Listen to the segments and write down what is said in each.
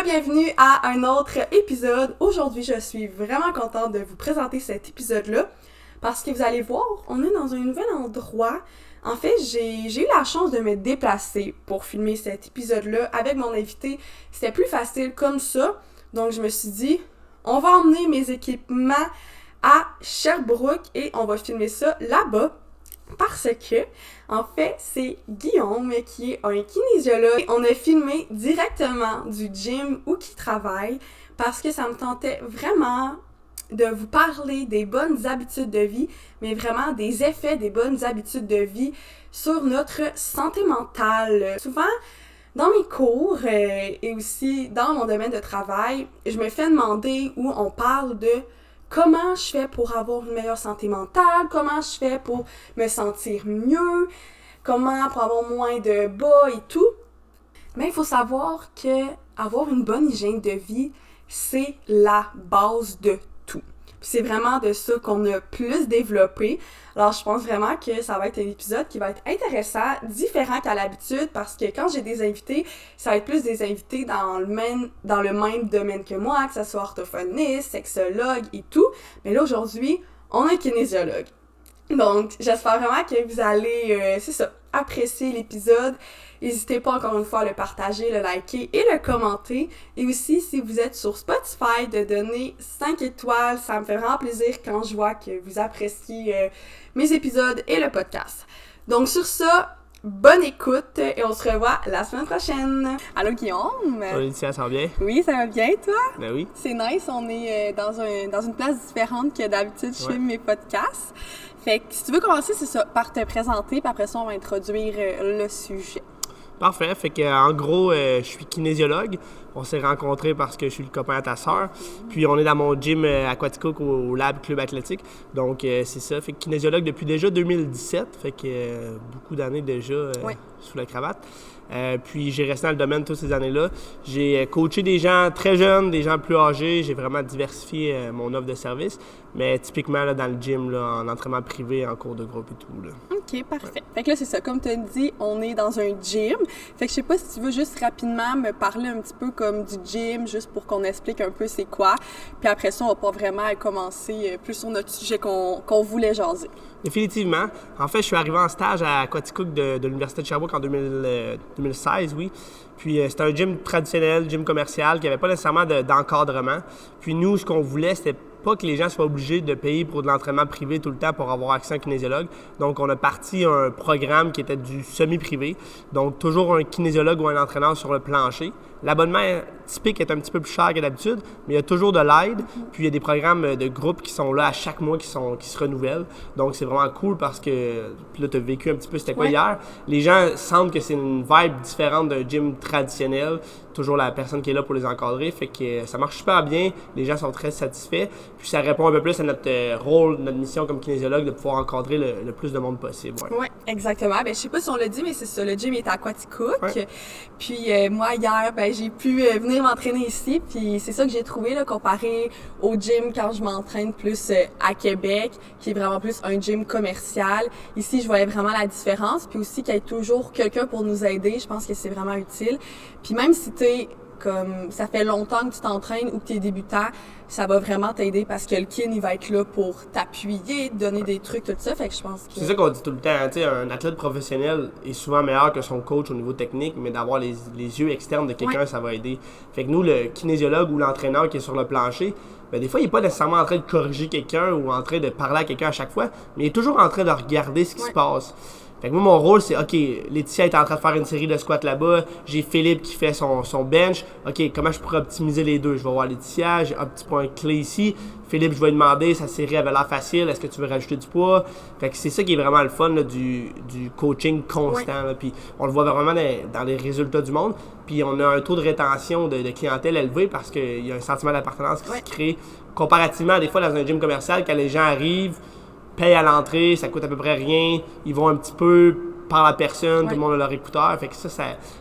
bienvenue à un autre épisode. Aujourd'hui, je suis vraiment contente de vous présenter cet épisode-là parce que vous allez voir, on est dans un nouvel endroit. En fait, j'ai eu la chance de me déplacer pour filmer cet épisode-là avec mon invité. C'était plus facile comme ça, donc je me suis dit, on va emmener mes équipements à Sherbrooke et on va filmer ça là-bas. Parce que, en fait, c'est Guillaume qui est un kinésiologue. On a filmé directement du gym où il travaille parce que ça me tentait vraiment de vous parler des bonnes habitudes de vie, mais vraiment des effets des bonnes habitudes de vie sur notre santé mentale. Souvent, dans mes cours et aussi dans mon domaine de travail, je me fais demander où on parle de comment je fais pour avoir une meilleure santé mentale, comment je fais pour me sentir mieux, comment pour avoir moins de bas et tout. Mais il faut savoir que avoir une bonne hygiène de vie, c'est la base de tout. Puis c'est vraiment de ça qu'on a plus développé. Alors je pense vraiment que ça va être un épisode qui va être intéressant, différent qu'à l'habitude, parce que quand j'ai des invités, ça va être plus des invités dans le même domaine que moi, que ce soit orthophoniste, sexologue et tout. Mais là aujourd'hui, on a un kinésiologue. Donc j'espère vraiment que vous allez, apprécier l'épisode. N'hésitez pas encore une fois à le partager, le liker et le commenter. Et aussi, si vous êtes sur Spotify, de donner 5 étoiles. Ça me fait vraiment plaisir quand je vois que vous appréciez mes épisodes et le podcast. Donc sur ça, bonne écoute et on se revoit la semaine prochaine. Allô Guillaume? Salut Laetitia, ça va bien? Oui, ça va bien, toi? Ben oui. C'est nice, on est dans une place différente que d'habitude je filme mes podcasts. Fait que si tu veux commencer, c'est ça, par te présenter, puis après ça, on va introduire le sujet. Parfait. Fait que, en gros, je suis kinésiologue. On s'est rencontrés parce que je suis le copain à ta sœur. Puis on est dans mon gym à Quaticook au Lab Club Athlétique. Donc c'est ça. Fait que kinésiologue depuis déjà 2017. Fait que beaucoup d'années déjà sous la cravate. Puis j'ai resté dans le domaine toutes ces années-là. J'ai coaché des gens très jeunes, des gens plus âgés. J'ai vraiment diversifié mon offre de service. Mais typiquement là, dans le gym, là, en entraînement privé, en cours de groupe et tout. Là. OK, parfait. Ouais. Fait que là, c'est ça. Comme tu as dit, on est dans un gym. Fait que je sais pas si tu veux juste rapidement me parler un petit peu comme du gym, juste pour qu'on explique un peu c'est quoi. Puis après ça, on va pas vraiment commencer plus sur notre sujet qu'on voulait jaser. Définitivement. En fait, je suis arrivé en stage à Quaticook de l'Université de Sherbrooke en 2016, oui. Puis c'était un gym traditionnel, gym commercial, qui n'avait pas nécessairement d'encadrement. Puis nous, ce qu'on voulait, c'était pas que les gens soient obligés de payer pour de l'entraînement privé tout le temps pour avoir accès à un kinésiologue. Donc, on a parti un programme qui était du semi-privé. Donc, toujours un kinésiologue ou un entraîneur sur le plancher. L'abonnement typique est un petit peu plus cher que d'habitude, mais il y a toujours de l'aide. Puis, il y a des programmes de groupe qui sont là à chaque mois, qui se renouvellent. Donc, c'est vraiment cool parce que, puis là, tu as vécu un petit peu c'était quoi hier. Les gens sentent que c'est une vibe différente d'un gym traditionnel. Toujours la personne qui est là pour les encadrer. Fait que ça marche super bien. Les gens sont très satisfaits. Puis ça répond un peu plus à notre rôle, notre mission comme kinésiologue de pouvoir encadrer le plus de monde possible. Oui, exactement. Ben, je sais pas si on l'a dit, mais c'est ça. Le gym est à Quaticook. Ouais. Puis moi, hier, j'ai pu venir m'entraîner ici. Puis c'est ça que j'ai trouvé, là, comparé au gym quand je m'entraîne plus à Québec, qui est vraiment plus un gym commercial. Ici, je voyais vraiment la différence. Puis aussi qu'il y ait toujours quelqu'un pour nous aider. Je pense que c'est vraiment utile. Puis même si comme ça fait longtemps que tu t'entraînes ou que tu es débutant, ça va vraiment t'aider parce que le kin, il va être là pour t'appuyer, te donner des trucs, tout ça. Fait que je pense que... C'est ça qu'on dit tout le temps. Tu sais, un athlète professionnel est souvent meilleur que son coach au niveau technique, mais d'avoir les yeux externes de quelqu'un, ça va aider. Fait que nous, le kinésiologue ou l'entraîneur qui est sur le plancher, des fois, il n'est pas nécessairement en train de corriger quelqu'un ou en train de parler à quelqu'un à chaque fois, mais il est toujours en train de regarder ce qui se passe. Fait que moi, mon rôle, c'est, OK, Laetitia est en train de faire une série de squats là-bas, j'ai Philippe qui fait son bench, OK, comment je pourrais optimiser les deux? Je vais voir Laetitia, j'ai un petit point clé ici, Philippe, je vais lui demander, sa série avait l'air facile, est-ce que tu veux rajouter du poids? Fait que c'est ça qui est vraiment le fun là, du coaching constant, là, puis on le voit vraiment dans les résultats du monde, puis on a un taux de rétention de clientèle élevé parce qu'il y a un sentiment d'appartenance qui se crée comparativement à des fois dans un gym commercial quand les gens arrivent, payent à l'entrée, ça coûte à peu près rien, ils vont un petit peu parle à personne, tout le monde a leur écouteur. Fait que ça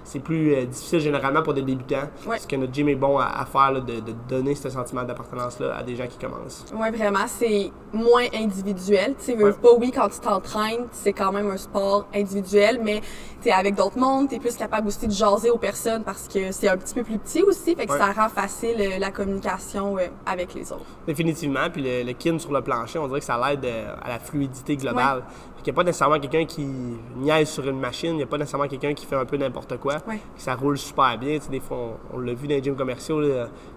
c'est plus difficile généralement pour des débutants. Parce que notre gym est bon à faire, là, de donner ce sentiment d'appartenance-là à des gens qui commencent. Oui, vraiment, c'est moins individuel. Tu sais, pas, oui, quand tu t'entraînes, c'est quand même un sport individuel, mais tu es avec d'autres mondes, tu es plus capable aussi de jaser aux personnes parce que c'est un petit peu plus petit aussi, fait que ça rend facile la communication avec les autres. Définitivement, puis le kin sur le plancher, on dirait que ça l'aide à la fluidité globale. Il n'y a pas nécessairement quelqu'un qui niaise sur une machine, il n'y a pas nécessairement quelqu'un qui fait un peu n'importe quoi. Ça roule super bien. Des fois, on l'a vu dans les gyms commerciaux,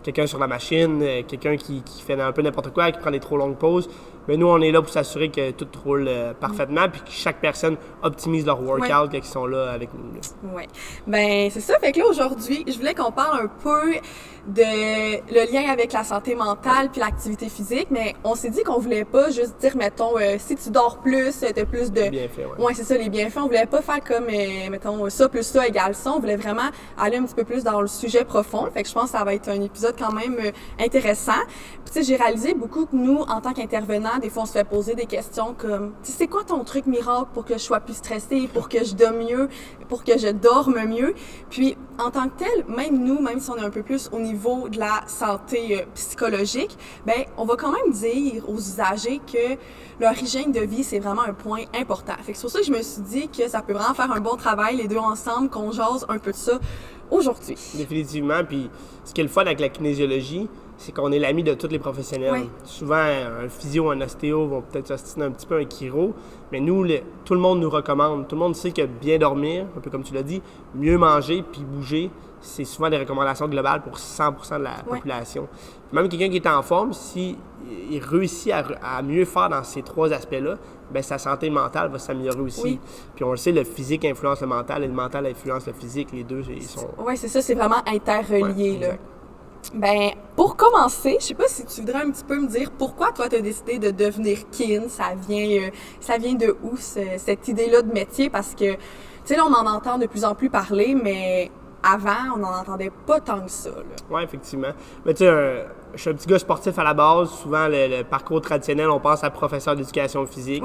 quelqu'un sur la machine, quelqu'un qui fait un peu n'importe quoi, qui prend des trop longues pauses. Mais nous, on est là pour s'assurer que tout roule parfaitement puis que chaque personne optimise leur workout quand ils sont là avec nous. Oui. Ben c'est ça. Fait que là, aujourd'hui, je voulais qu'on parle un peu de le lien avec la santé mentale puis l'activité physique, mais on s'est dit qu'on voulait pas juste dire, mettons, si tu dors plus, t'as plus de... Les bienfaits, ouais, c'est ça, les bienfaits. On voulait pas faire comme, mettons, ça plus ça égale ça. On voulait vraiment aller un petit peu plus dans le sujet profond. Fait que je pense que ça va être un épisode quand même intéressant. Puis tu sais, j'ai réalisé beaucoup que nous, en tant qu'intervenants, des fois, on se fait poser des questions comme, tu sais, c'est quoi ton truc miracle pour que je sois plus stressée, pour que je dorme mieux, pour que je dorme mieux? Puis, en tant que tel, même nous, même si on est un peu plus au niveau de la santé psychologique, ben, on va quand même dire aux usagers que leur hygiène de vie, c'est vraiment un point important. Fait que c'est pour ça que je me suis dit que ça peut vraiment faire un bon travail, les deux ensemble, qu'on jase un peu de ça aujourd'hui. Définitivement. Puis, ce qui est le fun avec la kinésiologie, c'est qu'on est l'ami de tous les professionnels. Souvent, un physio, un ostéo vont peut-être s'ostiner un petit peu, un chiro, mais nous, tout le monde nous recommande. Tout le monde sait que bien dormir, un peu comme tu l'as dit, mieux manger puis bouger, c'est souvent des recommandations globales pour 100% de la population. Même quelqu'un qui est en forme, s'il réussit à mieux faire dans ces trois aspects-là, bien, sa santé mentale va s'améliorer aussi. Puis on le sait, le physique influence le mental et le mental influence le physique. Les deux, ils sont... Oui, c'est ça, c'est vraiment interrelié, là. Ben, pour commencer, je sais pas si tu voudrais un petit peu me dire pourquoi toi tu as décidé de devenir kin, ça vient de où cette idée-là de métier? Parce que, tu sais, là, on en entend de plus en plus parler, mais avant, on n'en entendait pas tant que ça, là. Oui, effectivement. Mais tu sais, je suis un petit gars sportif à la base. Souvent, le parcours traditionnel, on pense à professeur d'éducation physique.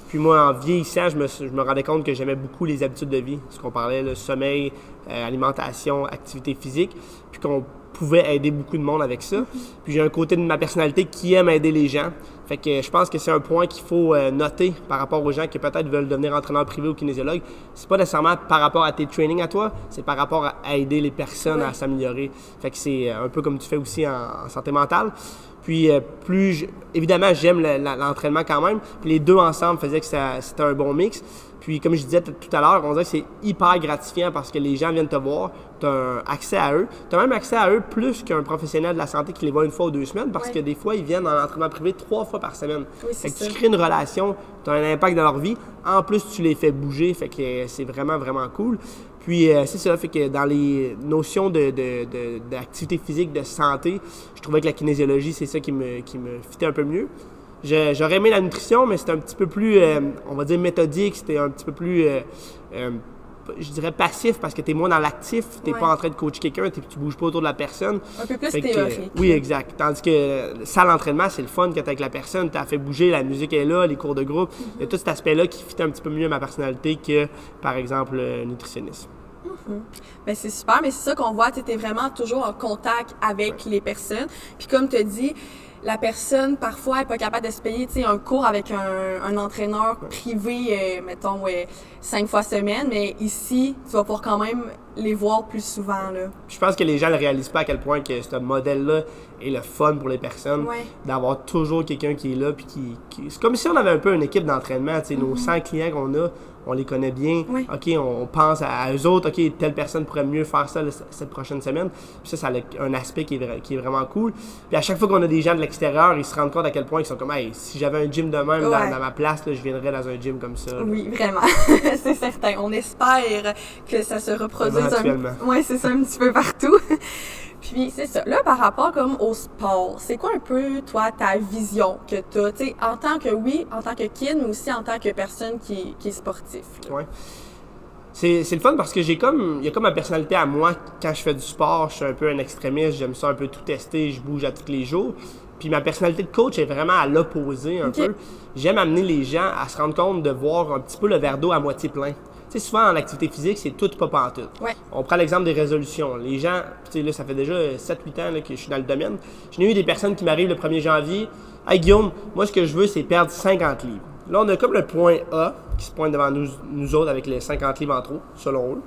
Puis moi, en vieillissant, je me rendais compte que j'aimais beaucoup les habitudes de vie. Ce qu'on parlait, le sommeil, alimentation, activité physique. Puis qu'on pouvait aider beaucoup de monde avec ça. Puis j'ai un côté de ma personnalité qui aime aider les gens. Fait que je pense que c'est un point qu'il faut noter par rapport aux gens qui peut-être veulent devenir entraîneur privé ou kinésiologue. C'est pas nécessairement par rapport à tes trainings à toi, c'est par rapport à aider les personnes à s'améliorer. Fait que c'est un peu comme tu fais aussi en santé mentale. Puis évidemment, j'aime l'entraînement quand même. Puis les deux ensemble faisaient que c'était un bon mix. Puis comme je disais tout à l'heure, on dirait que c'est hyper gratifiant parce que les gens viennent te voir, tu as accès à eux. Tu as même accès à eux plus qu'un professionnel de la santé qui les voit une fois ou 2 semaines parce que des fois, ils viennent en entraînement privé 3 fois par semaine. Fait que tu crées une relation, tu as un impact dans leur vie. En plus, tu les fais bouger, fait que c'est vraiment, vraiment cool. Puis c'est ça, fait que dans les notions d'activité physique, de santé, je trouvais que la kinésiologie, c'est ça qui me fitait un peu mieux. J'aurais aimé la nutrition, mais c'était un petit peu plus, on va dire, méthodique. C'était un petit peu plus, je dirais, passif parce que tu es moins dans l'actif. Tu n'es pas en train de coacher quelqu'un, tu bouges pas autour de la personne. Un peu plus théorique. Oui, exact. Tandis que ça, l'entraînement, c'est le fun quand tu es avec la personne. Tu as fait bouger, la musique est là, les cours de groupe. Il y a tout cet aspect-là qui fit un petit peu mieux à ma personnalité que, par exemple, le nutritionniste. Ben c'est super, mais c'est ça qu'on voit, tu es vraiment toujours en contact avec les personnes. Puis comme tu as dit, la personne, parfois, n'est pas capable de se payer un cours avec un entraîneur privé, mettons, 5 fois semaine, mais ici, tu vas pouvoir quand même les voir plus souvent, là. Je pense que les gens ne réalisent pas à quel point que ce modèle-là est le fun pour les personnes, d'avoir toujours quelqu'un qui est là, puis c'est comme si on avait un peu une équipe d'entraînement, tu sais, nos 100 clients qu'on a, on les connaît bien, OK, on pense à eux autres, OK, telle personne pourrait mieux faire ça cette prochaine semaine, puis ça a un aspect qui est vraiment cool, puis à chaque fois qu'on a des gens de l'extérieur, ils se rendent compte à quel point ils sont comme, hey, si j'avais un gym de même dans ma place, là, je viendrais dans un gym comme ça. Là. Oui, vraiment, c'est certain, on espère que ça se reproduise c'est ça, un petit peu partout. Puis c'est ça, là par rapport comme au sport, c'est quoi un peu toi ta vision que tu as, tu sais, en tant que kin, mais aussi en tant que personne qui est sportif? Oui. C'est le fun parce que il y a comme ma personnalité à moi. Quand je fais du sport, je suis un peu un extrémiste, j'aime ça un peu tout tester, je bouge à tous les jours. Puis ma personnalité de coach est vraiment à l'opposé un peu. J'aime amener les gens à se rendre compte de voir un petit peu le verre d'eau à moitié plein. sais, souvent en activité physique, c'est tout pas pantoute. Ouais. On prend l'exemple des résolutions. Les gens, tu sais, là, ça fait déjà 7-8 ans là, que je suis dans le domaine. J'en ai eu des personnes qui m'arrivent le 1er janvier. Hey Guillaume, moi, ce que je veux, c'est perdre 50 livres. Là, on a comme le point A qui se pointe devant nous autres avec les 50 livres en trop, selon eux.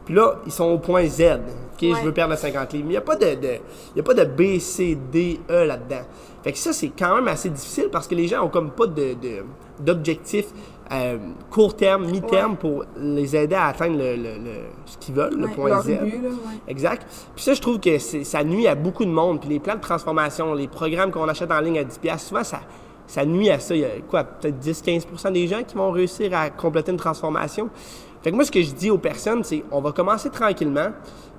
Puis là, ils sont au point Z. OK, je veux perdre 50 livres. Mais il n'y a pas de B, C, D, E là-dedans. Fait que ça, c'est quand même assez difficile parce que les gens ont comme pas d'objectif court terme, mi-terme pour les aider à atteindre ce qu'ils veulent, le point Z. But, là, Exact. Puis ça, je trouve que ça nuit à beaucoup de monde. Puis les plans de transformation, les programmes qu'on achète en ligne à 10$, souvent, ça nuit à ça. Il y a quoi, peut-être 10-15% des gens qui vont réussir à compléter une transformation. Fait que moi, ce que je dis aux personnes, c'est on va commencer tranquillement,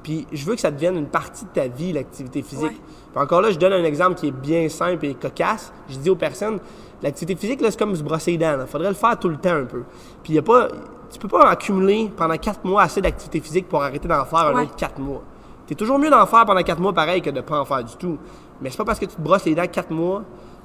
puis je veux que ça devienne une partie de ta vie, l'activité physique. Ouais. Puis encore là, je donne un exemple qui est bien simple et cocasse. Je dis aux personnes, l'activité physique, là, c'est comme se brosser les dents. Il faudrait le faire tout le temps un peu. Puis tu peux pas accumuler pendant 4 mois assez d'activité physique pour arrêter d'en faire un autre 4 mois. T'es toujours mieux d'en faire pendant 4 mois pareil que de pas en faire du tout. Mais c'est pas parce que tu te brosses les dents 4 mois,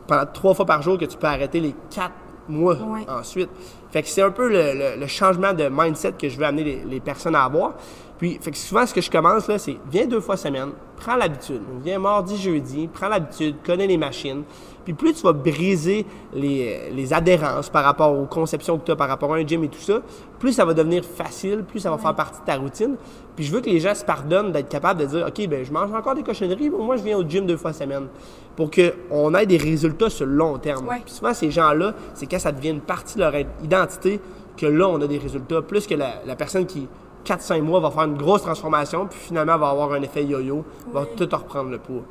pendant 3 fois par jour, que tu peux arrêter les 4 mois ensuite. Fait que c'est un peu le changement de mindset que je veux amener les personnes à avoir. Puis, fait que souvent, ce que je commence, là, c'est viens 2 fois semaine, prends l'habitude. Viens mardi, jeudi, prends l'habitude, connais les machines. Puis plus tu vas briser les adhérences par rapport aux conceptions que tu as par rapport à un gym et tout ça, plus ça va devenir facile, plus ça va faire partie de ta routine. Puis je veux que les gens se pardonnent d'être capables de dire « OK, ben je mange encore des cochonneries, mais moi je viens au gym 2 fois semaine. » Pour qu'on ait des résultats sur le long terme. Puis souvent, ces gens-là, c'est quand ça devient une partie de leur identité que là, on a des résultats. Plus que la personne qui, 4-5 mois, va faire une grosse transformation, puis finalement, va avoir un effet yo-yo, va tout reprendre le poids.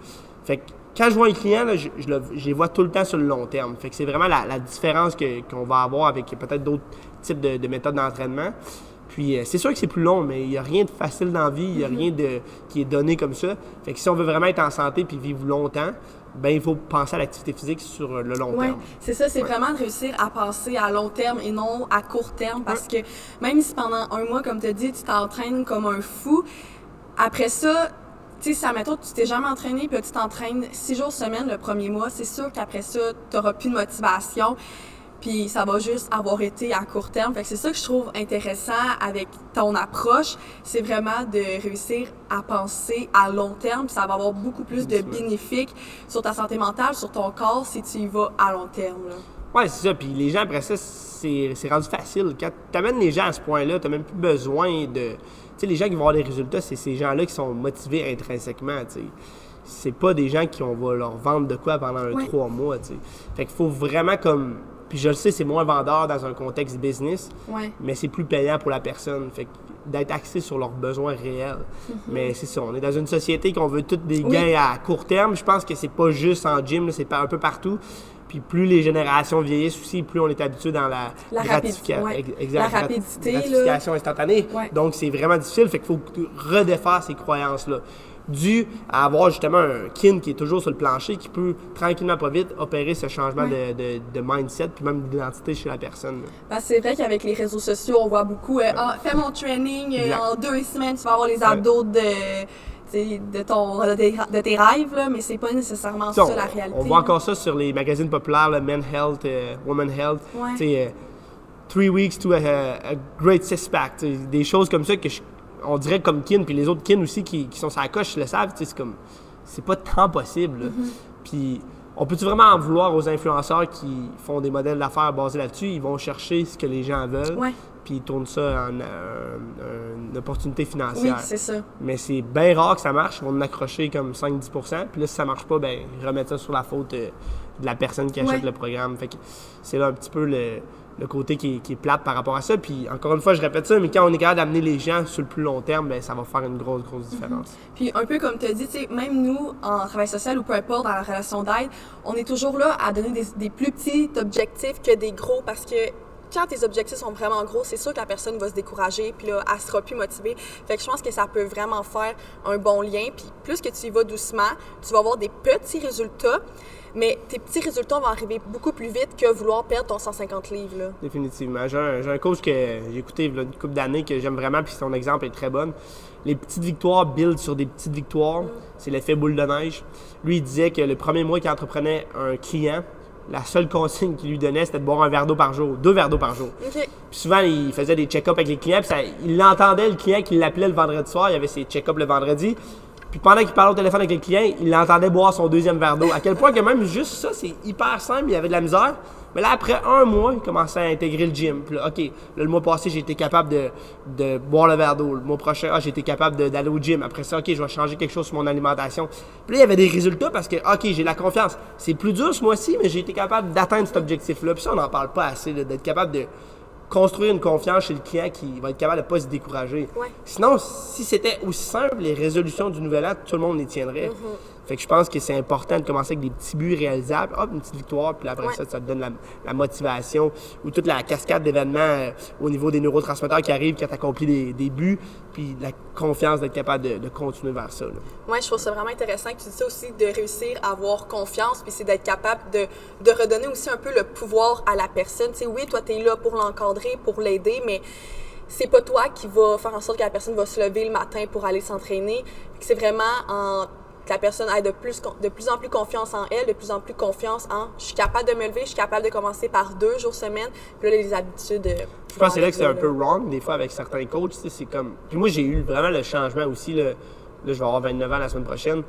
Fait que quand je vois un client, là, je les vois tout le temps sur le long terme. Fait que c'est vraiment la différence qu'on va avoir avec peut-être d'autres types de méthodes d'entraînement. Puis c'est sûr que c'est plus long, mais il n'y a rien de facile dans la vie, il n'y a rien qui est donné comme ça. Fait que si on veut vraiment être en santé puis vivre longtemps, ben il faut penser à l'activité physique sur le long terme. C'est ça, c'est vraiment de réussir à penser à long terme et non à court terme parce que même si pendant un mois, comme tu as dit, tu t'entraînes comme un fou, après ça, tu sais, si admettons tu t'es jamais entraîné puis tu t'entraînes 6 jours semaine le premier mois, c'est sûr qu'après ça, tu n'auras plus de motivation. Puis ça va juste avoir été à court terme. Fait que c'est ça que je trouve intéressant avec ton approche. C'est vraiment de réussir à penser à long terme. Puis ça va avoir beaucoup plus de bénéfices sur ta santé mentale, sur ton corps, si tu y vas à long terme. Oui, c'est ça. Puis les gens, après ça, c'est rendu facile. Quand tu amènes les gens à ce point-là, tu n'as même plus besoin de... Tu sais, les gens qui vont avoir des résultats, c'est ces gens-là qui sont motivés intrinsèquement, tu sais. C'est pas des gens qui on va leur vendre de quoi pendant 3 mois, tu sais. Fait qu'il faut vraiment comme... Puis je le sais, c'est moins vendeur dans un contexte business, mais c'est plus payant pour la personne. Fait que d'être axé sur leurs besoins réels. Mais c'est ça, on est dans une société qu'on veut tous des gains à court terme. Je pense que c'est pas juste en gym, là, c'est un peu partout. Puis plus les générations vieillissent aussi, plus on est habitué dans la gratification instantanée. Donc c'est vraiment difficile, fait qu'il faut redéfaire ces croyances-là. Dû à avoir justement un kin qui est toujours sur le plancher, qui peut tranquillement pas vite opérer ce changement de mindset puis même d'identité chez la personne. Ben, c'est vrai qu'avec les réseaux sociaux, on voit beaucoup fais mon training, en 2 semaines, tu vas avoir les abdos de tes rêves, là, mais c'est pas nécessairement ça la réalité. On voit encore ça sur les magazines populaires, le Men Health, Women Health. 3 weeks to a great six-pack. Des choses comme ça que on dirait comme kin, puis les autres kin aussi qui sont sur la coche le savent, c'est comme, c'est pas tant possible. Puis on peut-tu vraiment en vouloir aux influenceurs qui font des modèles d'affaires basés là-dessus? Ils vont chercher ce que les gens veulent, puis ils tournent ça en une opportunité financière. Oui, c'est ça. Mais c'est bien rare que ça marche, ils vont en accrocher comme 5-10%, puis là si ça marche pas, ben ils remettent ça sur la faute de la personne qui achète le programme. Fait que c'est là un petit peu le côté qui est plate par rapport à ça. Puis encore une fois, je répète ça, mais quand on est capable d'amener les gens sur le plus long terme, ben ça va faire une grosse différence. Puis un peu comme tu as dit, même nous, en travail social ou peu importe, dans la relation d'aide, on est toujours là à donner des plus petits objectifs que des gros parce que quand tes objectifs sont vraiment gros, c'est sûr que la personne va se décourager, puis là, elle sera plus motivée. Fait que je pense que ça peut vraiment faire un bon lien. Puis plus que tu y vas doucement, tu vas avoir des petits résultats, mais tes petits résultats vont arriver beaucoup plus vite que vouloir perdre ton 150 livres. Là. Définitivement. J'ai un coach que j'ai écouté il y a une couple d'années que j'aime vraiment, puis son exemple est très bon. Les petites victoires build sur des petites victoires. C'est l'effet boule de neige. Lui, il disait que le premier mois qu'il entreprenait un client, la seule consigne qu'il lui donnait, c'était de boire un verre d'eau par jour, 2 verres d'eau par jour. OK. Puis souvent, il faisait des check-ups avec les clients, puis il l'entendait, le client qui l'appelait le vendredi soir, il y avait ses check-ups le vendredi. Puis pendant qu'il parlait au téléphone avec le client, il l'entendait boire son 2e verre d'eau. À quel point que même juste ça, c'est hyper simple, il y avait de la misère. Mais là, après 1 mois, il commençait à intégrer le gym. Puis là, OK, là, le mois passé, j'ai été capable de boire le verre d'eau. Le mois prochain, j'ai été capable d'aller au gym. Après ça, OK, je vais changer quelque chose sur mon alimentation. Puis là, il y avait des résultats parce que, OK, j'ai la confiance. C'est plus dur ce mois-ci, mais j'ai été capable d'atteindre cet objectif-là. Puis ça, on n'en parle pas assez, là, d'être capable de construire une confiance chez le client qui va être capable de ne pas se décourager. Ouais. Sinon, si c'était aussi simple, les résolutions du nouvel an, tout le monde les tiendrait. Fait que je pense que c'est important de commencer avec des petits buts réalisables. Hop, une petite victoire, puis après ça te donne la motivation ou toute la cascade d'événements au niveau des neurotransmetteurs qui arrivent quand tu accomplis des buts, puis la confiance d'être capable de continuer vers ça. Oui, je trouve ça vraiment intéressant que tu dis ça aussi, de réussir à avoir confiance, puis c'est d'être capable de redonner aussi un peu le pouvoir à la personne. Tu sais, oui, toi, tu es là pour l'encadrer, pour l'aider, mais c'est pas toi qui va faire en sorte que la personne va se lever le matin pour aller s'entraîner. C'est vraiment que la personne ait de plus en plus confiance en elle, de plus en plus confiance en « je suis capable de me lever, je suis capable de commencer par 2 jours semaine », puis là, les habitudes... Je pense que c'est là que c'est un peu wrong, des fois, avec certains coachs, tu sais, c'est comme... Puis moi, j'ai eu vraiment le changement aussi, là, je vais avoir 29 ans la semaine prochaine,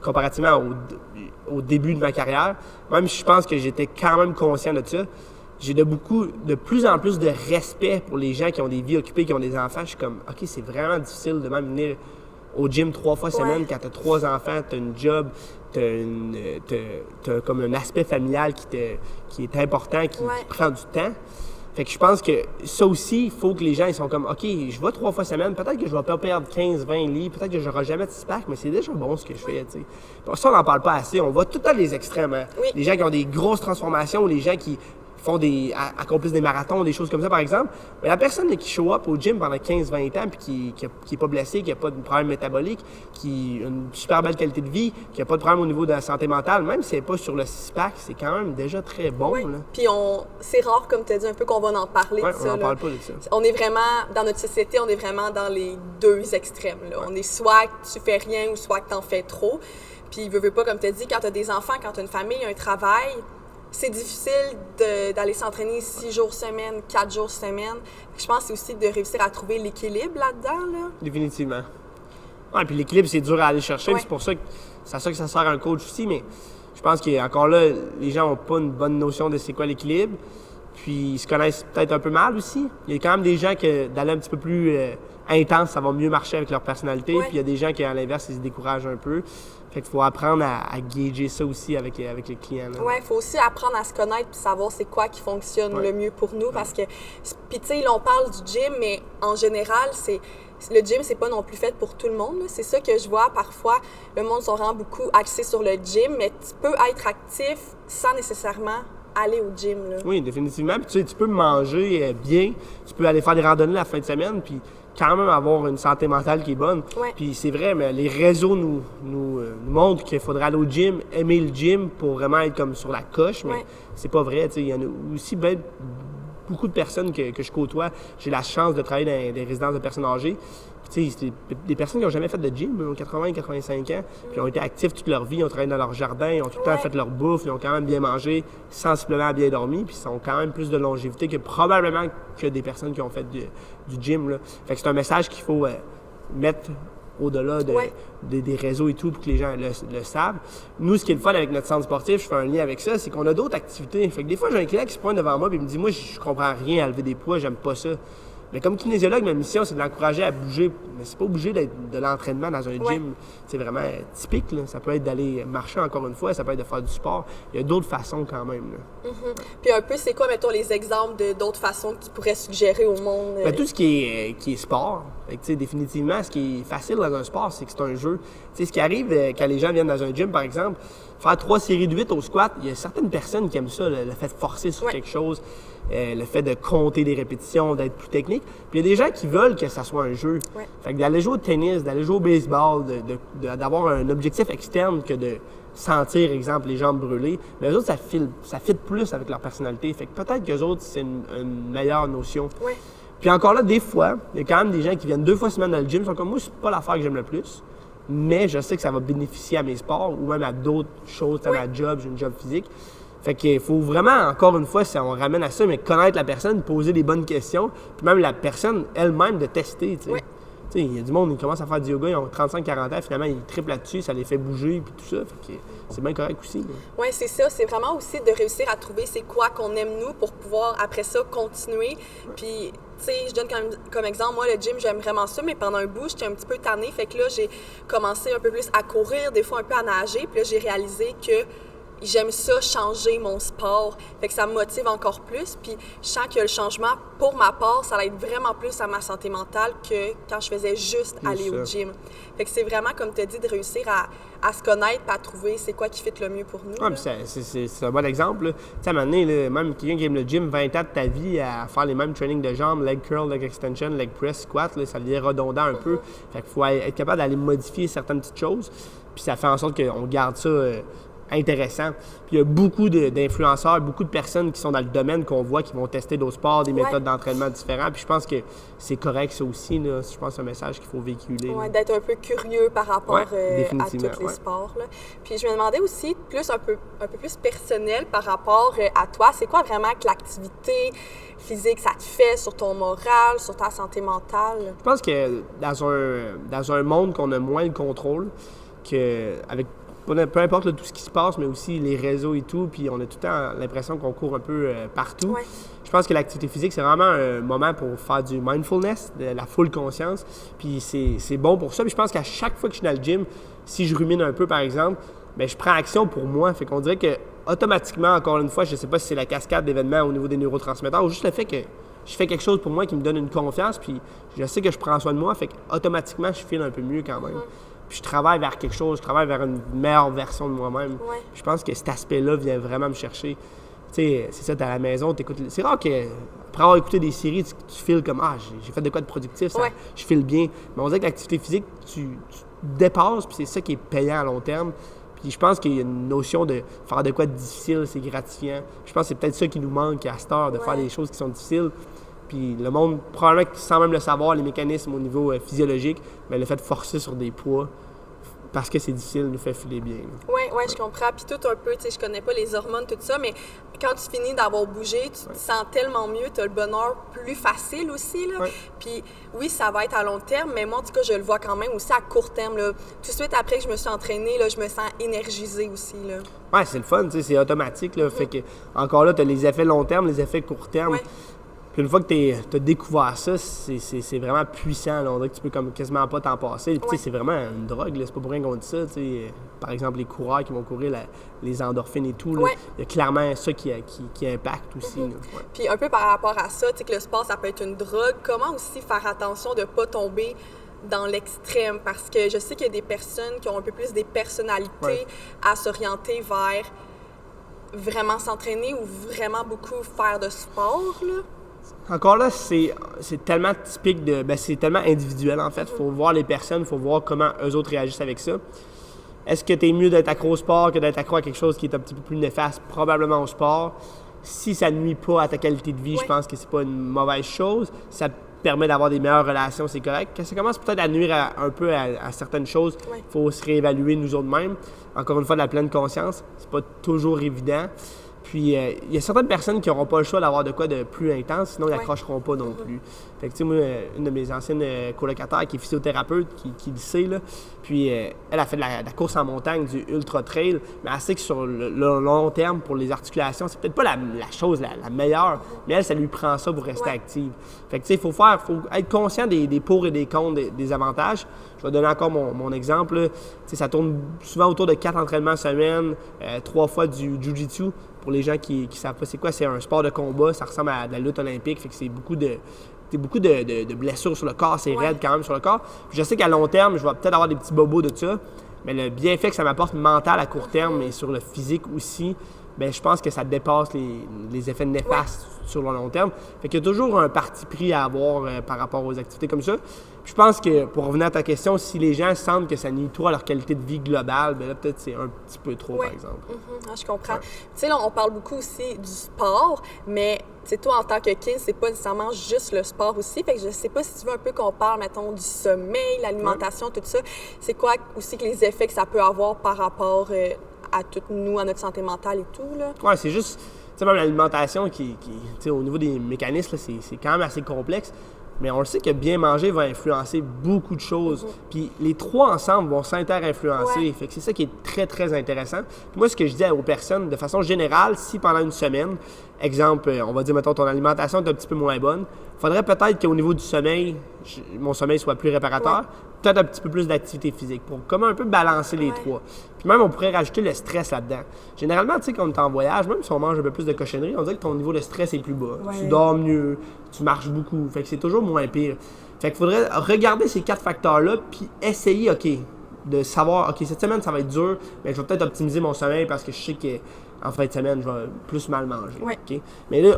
comparativement au début de ma carrière. Même si je pense que j'étais quand même conscient de ça, j'ai de plus en plus de respect pour les gens qui ont des vies occupées, qui ont des enfants. Je suis comme, OK, c'est vraiment difficile de même venir au gym 3 fois semaine quand tu as 3 enfants, tu as une job, t'as comme un aspect familial qui est important, qui prend du temps. Fait que je pense que ça aussi, il faut que les gens ils sont comme, OK, je vais 3 fois semaine, peut-être que je vais pas perdre 15, 20 livres, peut-être que je n'aurai jamais de six-pack, mais c'est déjà bon ce que je fais, tu sais. Bon, ça, on n'en parle pas assez. On voit tout le temps les extrêmes. Hein? Oui. Les gens qui ont des grosses transformations, les gens qui accomplissent des marathons, des choses comme ça, par exemple. Mais la personne qui show up au gym pendant 15-20 ans puis qui est pas blessée, qui n'a pas de problème métabolique, qui a une super belle qualité de vie, qui n'a pas de problème au niveau de la santé mentale, même si elle n'est pas sur le six-pack, c'est quand même déjà très bon. Oui. Là. Puis c'est rare, comme tu as dit, un peu qu'on va en parler de ça. On n'en parle pas de ça. On est vraiment, dans notre société, on est vraiment dans les 2 extrêmes. Là. On est soit que tu fais rien ou soit que tu en fais trop. Puis veux pas, comme tu as dit, quand tu as des enfants, quand tu as une famille, un travail, c'est difficile d'aller s'entraîner 6 jours semaine, 4 jours semaine. Je pense que c'est aussi de réussir à trouver l'équilibre là-dedans. Là. Définitivement. Ouais, puis l'équilibre, c'est dur à aller chercher. C'est pour ça que ça sert à un coach aussi. Mais je pense qu'encore là, les gens n'ont pas une bonne notion de c'est quoi l'équilibre. Puis ils se connaissent peut-être un peu mal aussi. Il y a quand même des gens que d'aller un petit peu plus intense, ça va mieux marcher avec leur personnalité. Puis il y a des gens qui, à l'inverse, ils se découragent un peu. Fait qu'il faut apprendre à gager ça aussi avec les clients. Oui, il faut aussi apprendre à se connaître et savoir c'est quoi qui fonctionne le mieux pour nous. Parce que, puis tu sais, là, on parle du gym, mais en général, le gym, c'est pas non plus fait pour tout le monde. Là. C'est ça que je vois parfois. Le monde sont vraiment beaucoup axés sur le gym, mais tu peux être actif sans nécessairement aller au gym. Là. Oui, définitivement. Puis tu sais, tu peux manger bien, tu peux aller faire des randonnées la fin de semaine, puis quand même avoir une santé mentale qui est bonne. Ouais. Puis c'est vrai, mais les réseaux nous montrent qu'il faudrait aller au gym, aimer le gym pour vraiment être comme sur la coche, mais c'est pas vrai. Il y en a aussi beaucoup de personnes que je côtoie. J'ai la chance de travailler dans des résidences de personnes âgées. Puis, c'est des personnes qui n'ont jamais fait de gym, ils ont 80-85 ans, puis ont été actifs toute leur vie, ils ont travaillé dans leur jardin, ils ont tout le temps fait leur bouffe, ils ont quand même bien mangé, sensiblement bien dormi, puis ils ont quand même plus de longévité que probablement que des personnes qui ont fait du gym. Là. Fait que c'est un message qu'il faut mettre au-delà des réseaux et tout pour que les gens le savent. Nous, ce qui est le fun avec notre centre sportif, je fais un lien avec ça, c'est qu'on a d'autres activités. Fait que des fois, j'ai un client qui se pointe devant moi et me dit « Moi, je comprends rien à lever des poids, j'aime pas ça. » Mais comme kinésiologue, ma mission, c'est de l'encourager à bouger. Mais c'est pas obligé d'être de l'entraînement dans un gym. C'est vraiment typique. Là. Ça peut être d'aller marcher encore une fois, ça peut être de faire du sport. Il y a d'autres façons quand même. Là. Puis un peu, c'est quoi, mettons, les exemples d'autres façons que tu pourrais suggérer au monde? Ben, tout ce qui est sport. Fait que, définitivement, ce qui est facile dans un sport, c'est que c'est un jeu. Ce qui arrive quand les gens viennent dans un gym, par exemple, faire 3 séries de 8 au squat, il y a certaines personnes qui aiment ça, le fait de forcer sur quelque chose. Le fait de compter des répétitions, d'être plus technique. Puis il y a des gens qui veulent que ça soit un jeu. Fait que d'aller jouer au tennis, d'aller jouer au baseball, d'avoir un objectif externe que de sentir, exemple, les jambes brûlées, mais eux autres, ça fit plus avec leur personnalité. Fait que peut-être qu'eux autres, c'est une meilleure notion. Puis encore là, des fois, il y a quand même des gens qui viennent 2 fois semaine dans le gym, sont comme moi, c'est pas l'affaire que j'aime le plus, mais je sais que ça va bénéficier à mes sports ou même à d'autres choses, à ma job, j'ai une job physique. Fait qu'il faut vraiment, encore une fois, si on ramène à ça, mais connaître la personne, poser des bonnes questions, puis même la personne elle-même de tester, tu sais. Ouais. Tu sais, il y a du monde, ils commencent à faire du yoga, ils ont 35-40 ans, finalement, ils triplent là-dessus, ça les fait bouger, puis tout ça. Fait que c'est bien correct aussi. Oui, c'est ça. C'est vraiment aussi de réussir à trouver c'est quoi qu'on aime nous pour pouvoir, après ça, continuer. Puis, tu sais, je donne comme exemple, moi, le gym, j'aime vraiment ça, mais pendant un bout, j'étais un petit peu tannée. Fait que là, j'ai commencé un peu plus à courir, des fois un peu à nager. Puis là, j'ai réalisé que j'aime ça, changer mon sport. Fait que ça me motive encore plus. Puis je sens que le changement, pour ma part, ça va être vraiment plus à ma santé mentale que quand je faisais juste aller au gym. Fait que c'est vraiment, comme tu as dit, de réussir à se connaître et à trouver c'est quoi qui fit le mieux pour nous. Ouais, c'est un bon exemple. Tu sais, à un moment donné, là, même quelqu'un qui aime le gym 20 ans de ta vie à faire les mêmes trainings de jambes, leg curl, leg extension, leg press, squat, là, ça devient redondant un peu. Fait qu'il faut être capable d'aller modifier certaines petites choses. Puis ça fait en sorte qu'on garde ça intéressant. Puis il y a beaucoup d'influenceurs, beaucoup de personnes qui sont dans le domaine qu'on voit, qui vont tester d'autres sports, des méthodes d'entraînement différents. Puis je pense que c'est correct ça aussi. Là. Je pense que c'est un message qu'il faut véhiculer. Oui, d'être un peu curieux par rapport à tous les sports. Là. Puis je me demandais aussi, un peu plus personnel par rapport à toi, c'est quoi vraiment que l'activité physique, ça te fait sur ton moral, sur ta santé mentale? Je pense que dans un monde qu'on a moins le contrôle, avec peu importe là, tout ce qui se passe, mais aussi les réseaux et tout, puis on a tout le temps l'impression qu'on court un peu partout. Ouais. Je pense que l'activité physique, c'est vraiment un moment pour faire du mindfulness, de la full conscience, puis c'est bon pour ça. Puis je pense qu'à chaque fois que je suis dans le gym, si je rumine un peu, par exemple, bien, je prends action pour moi. Fait qu'on dirait que automatiquement, encore une fois, je ne sais pas si c'est la cascade d'événements au niveau des neurotransmetteurs ou juste le fait que je fais quelque chose pour moi qui me donne une confiance, puis je sais que je prends soin de moi, fait qu'automatiquement, je file un peu mieux quand même. Puis je travaille vers quelque chose, je travaille vers une meilleure version de moi-même. Ouais. Je pense que cet aspect-là vient vraiment me chercher. Tu sais, c'est ça, t'es à la maison, t'écoutes... C'est rare que, après avoir écouté des séries, tu files comme « Ah, j'ai fait de quoi de productif, je file bien. » Mais on dirait que l'activité physique, tu dépasses, puis c'est ça qui est payant à long terme. Puis je pense qu'il y a une notion de faire de quoi de difficile, c'est gratifiant. Je pense que c'est peut-être ça qui nous manque à cette heure, de faire des choses qui sont difficiles. Puis le monde, probablement sans même le savoir, les mécanismes au niveau physiologique, mais le fait de forcer sur des poids, parce que c'est difficile, nous fait filer bien. Oui, je comprends. Puis tout un peu, tu sais, je connais pas les hormones, tout ça, mais quand tu finis d'avoir bougé, tu te sens tellement mieux, tu as le bonheur plus facile aussi, là. Puis oui, ça va être à long terme, mais moi, en tout cas, je le vois quand même aussi à court terme, là. Tout de suite après que je me suis entraînée, là, je me sens énergisée aussi, là. Ouais, c'est le fun, tu sais, c'est automatique, là. Fait que, encore là, tu as les effets long terme, les effets court terme. Puis une fois que tu as découvert ça, c'est vraiment puissant. Là. On dirait que tu peux comme quasiment pas t'en passer. Puis c'est vraiment une drogue. C'est pas pour rien qu'on dit ça. T'sais. Par exemple, les coureurs qui vont courir, les endorphines et tout, là, il y a clairement ça qui impacte aussi. Puis un peu par rapport à ça, que le sport, ça peut être une drogue. Comment aussi faire attention de ne pas tomber dans l'extrême? Parce que je sais qu'il y a des personnes qui ont un peu plus des personnalités à s'orienter vers vraiment s'entraîner ou vraiment beaucoup faire de sport, là. Encore là, c'est tellement typique c'est tellement individuel en fait. Il faut voir les personnes, il faut voir comment eux autres réagissent avec ça. Est-ce que tu es mieux d'être accro au sport que d'être accro à quelque chose qui est un petit peu plus néfaste? Probablement au sport. Si ça ne nuit pas à ta qualité de vie, je pense que c'est pas une mauvaise chose. Ça permet d'avoir des meilleures relations, c'est correct. Quand ça commence peut-être à nuire un peu à certaines choses, il faut se réévaluer nous autres mêmes. Encore une fois, de la pleine conscience, c'est pas toujours évident. Puis, il y a certaines personnes qui n'auront pas le choix d'avoir de quoi de plus intense, sinon ils n'accrocheront pas non plus. Fait que, tu sais, moi, une de mes anciennes colocataires qui est physiothérapeute, qui le sait, là, puis elle a fait de la course en montagne, du ultra-trail, mais elle sait que sur le long terme, pour les articulations, c'est peut-être pas la chose la meilleure, mais elle, ça lui prend ça pour rester active. Fait que, tu sais, il faut être conscient des pour et des contre, des avantages. Je vais donner encore mon exemple. Là. Ça tourne souvent autour de 4 entraînements semaine, 3 fois du jiu-jitsu. Pour les gens qui savent pas c'est quoi, c'est un sport de combat, ça ressemble à de la lutte olympique, fait que c'est beaucoup de blessures sur le corps, c'est raide quand même sur le corps. Puis je sais qu'à long terme, je vais peut-être avoir des petits bobos de ça, mais le bienfait que ça m'apporte mental à court terme et sur le physique aussi, bien, je pense que ça dépasse les effets néfastes sur le long terme. Fait qu'il y a toujours un parti pris à avoir par rapport aux activités comme ça. Puis je pense que, pour revenir à ta question, si les gens sentent que ça nuit trop à leur qualité de vie globale, bien là, peut-être c'est un petit peu trop, par exemple. Je comprends. Tu sais, là, on parle beaucoup aussi du sport, mais tu sais, toi, en tant que kin, c'est pas nécessairement juste le sport aussi. Fait que je sais pas si tu veux un peu qu'on parle, mettons, du sommeil, l'alimentation, tout ça. C'est quoi aussi que les effets que ça peut avoir par rapport à toutes nous, à notre santé mentale et tout, là. Ouais, c'est juste, tu sais, même l'alimentation tu sais, au niveau des mécanismes, là, c'est quand même assez complexe. Mais on le sait que bien manger va influencer beaucoup de choses. Puis les trois ensemble vont s'inter-influencer. Ouais. Fait que c'est ça qui est très, très intéressant. Puis moi, ce que je dis aux personnes, de façon générale, si pendant une semaine, exemple, on va dire, mettons, ton alimentation est un petit peu moins bonne, faudrait peut-être qu'au niveau du sommeil, mon sommeil soit plus réparateur, Ouais. peut-être un petit peu plus d'activité physique pour comme un peu balancer les Ouais. trois. Puis même, on pourrait rajouter le stress là-dedans. Généralement, tu sais, quand on est en voyage, même si on mange un peu plus de cochonneries, on dirait que ton niveau de stress est plus bas. Ouais. Tu dors mieux, tu marches beaucoup. Fait que c'est toujours moins pire. Fait qu'il faudrait regarder ces 4 facteurs-là, puis essayer, OK, de savoir, OK, cette semaine, ça va être dur, mais je vais peut-être optimiser mon sommeil parce que je sais qu'en fin de semaine, je vais plus mal manger. Ouais. OK? Mais là,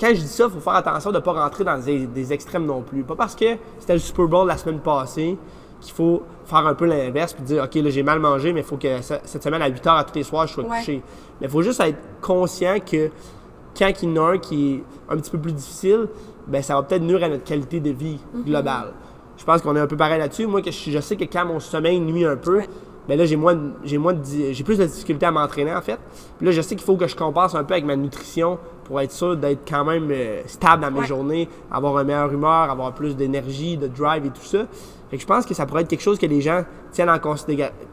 quand je dis ça, il faut faire attention de ne pas rentrer dans des extrêmes non plus. Pas parce que c'était le Super Bowl la semaine passée qu'il faut faire un peu l'inverse puis dire, OK, là, j'ai mal mangé, mais il faut que cette semaine, à 8 h à tous les soirs, je sois Ouais. couché. Mais il faut juste être conscient que quand il y en a un qui est un petit peu plus difficile, ben ça va peut-être nuire à notre qualité de vie globale. Je pense qu'on est un peu pareil là-dessus. Moi, je sais que quand mon sommeil nuit un peu, Ouais. ben là, j'ai plus de difficulté à m'entraîner, en fait. Puis là, je sais qu'il faut que je compense un peu avec ma nutrition pour être sûr d'être quand même stable dans mes Ouais. journées, avoir une meilleure humeur, avoir plus d'énergie, de drive et tout ça. Fait que je pense que ça pourrait être quelque chose que les gens tiennent en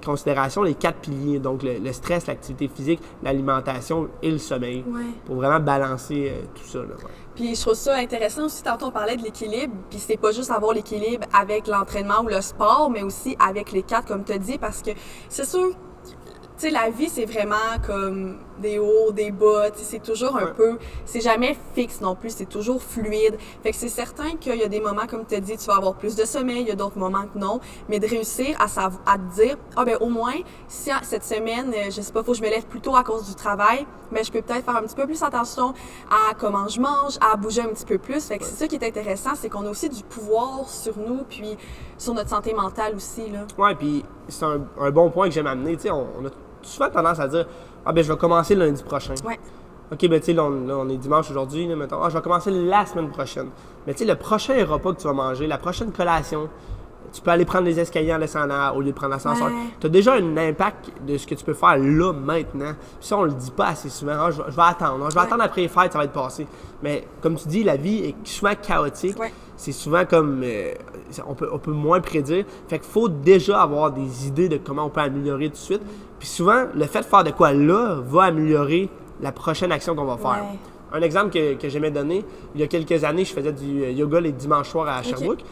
considération, les 4 piliers. Donc, le stress, l'activité physique, l'alimentation et le sommeil. Ouais. Pour vraiment balancer tout ça, là. Ouais. Puis je trouve ça intéressant aussi, tantôt on parlait de l'équilibre, puis c'est pas juste avoir l'équilibre avec l'entraînement ou le sport, mais aussi avec les 4, comme tu as dit, parce que c'est sûr, tu sais, la vie, c'est vraiment comme des hauts, des bas, tu sais, c'est toujours un Ouais. peu, c'est jamais fixe non plus, c'est toujours fluide. Fait que c'est certain qu'il y a des moments, comme tu as dit, tu vas avoir plus de sommeil, il y a d'autres moments que non, mais de réussir à te dire, ah ben au moins, si cette semaine, je sais pas, faut que je me lève plus tôt à cause du travail, mais je peux peut-être faire un petit peu plus attention à comment je mange, à bouger un petit peu plus. Fait que c'est ça qui est intéressant, c'est qu'on a aussi du pouvoir sur nous, puis sur notre santé mentale aussi, là. Ouais, puis c'est un bon point que j'aime amener. Tu sais, on a souvent tendance à dire, ah ben je vais commencer le lundi prochain. Ouais. OK, ben tu sais, là, on est dimanche aujourd'hui, là, mettons. Ah, je vais commencer la semaine prochaine. Mais tu sais, le prochain repas que tu vas manger, la prochaine collation, tu peux aller prendre les escaliers en descendant au lieu de prendre l'ascenseur. Ouais. Tu as déjà un impact de ce que tu peux faire là, maintenant. Puis ça, on le dit pas assez souvent. Ah, je vais attendre. Ah, je vais Ouais. attendre après les fêtes, ça va être passé. Mais comme tu dis, la vie est souvent chaotique. Ouais. C'est souvent comme... on peut moins prédire. Fait qu'il faut déjà avoir des idées de comment on peut améliorer tout de suite. Puis souvent, le fait de faire de quoi là va améliorer la prochaine action qu'on va faire. Ouais. Un exemple que j'aimais donner, il y a quelques années, je faisais du yoga les dimanches soirs à Sherbrooke.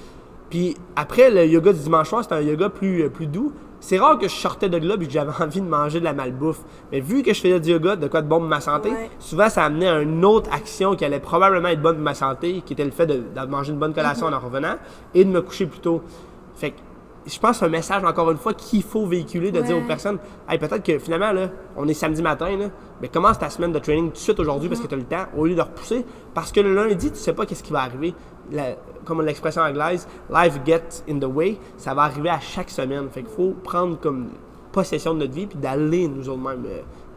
Puis après, le yoga du dimanche soir, c'était un yoga plus doux. C'est rare que je sortais de là et que j'avais envie de manger de la malbouffe. Mais vu que je faisais du yoga, de quoi de bon pour ma santé, Ouais. souvent ça amenait à une autre action qui allait probablement être bonne pour ma santé, qui était le fait de manger une bonne collation en revenant et de me coucher plus tôt. Fait que je pense que c'est un message, encore une fois, qu'il faut véhiculer, de dire aux personnes, hey, peut-être que finalement, là, on est samedi matin, là, mais commence ta semaine de training tout de suite aujourd'hui parce que tu as le temps, au lieu de repousser. Parce que le lundi, tu sais pas qu'est-ce qui va arriver. Comme l'expression anglaise, life gets in the way, ça va arriver à chaque semaine. Fait qu'il faut prendre comme possession de notre vie puis d'aller nous autres-mêmes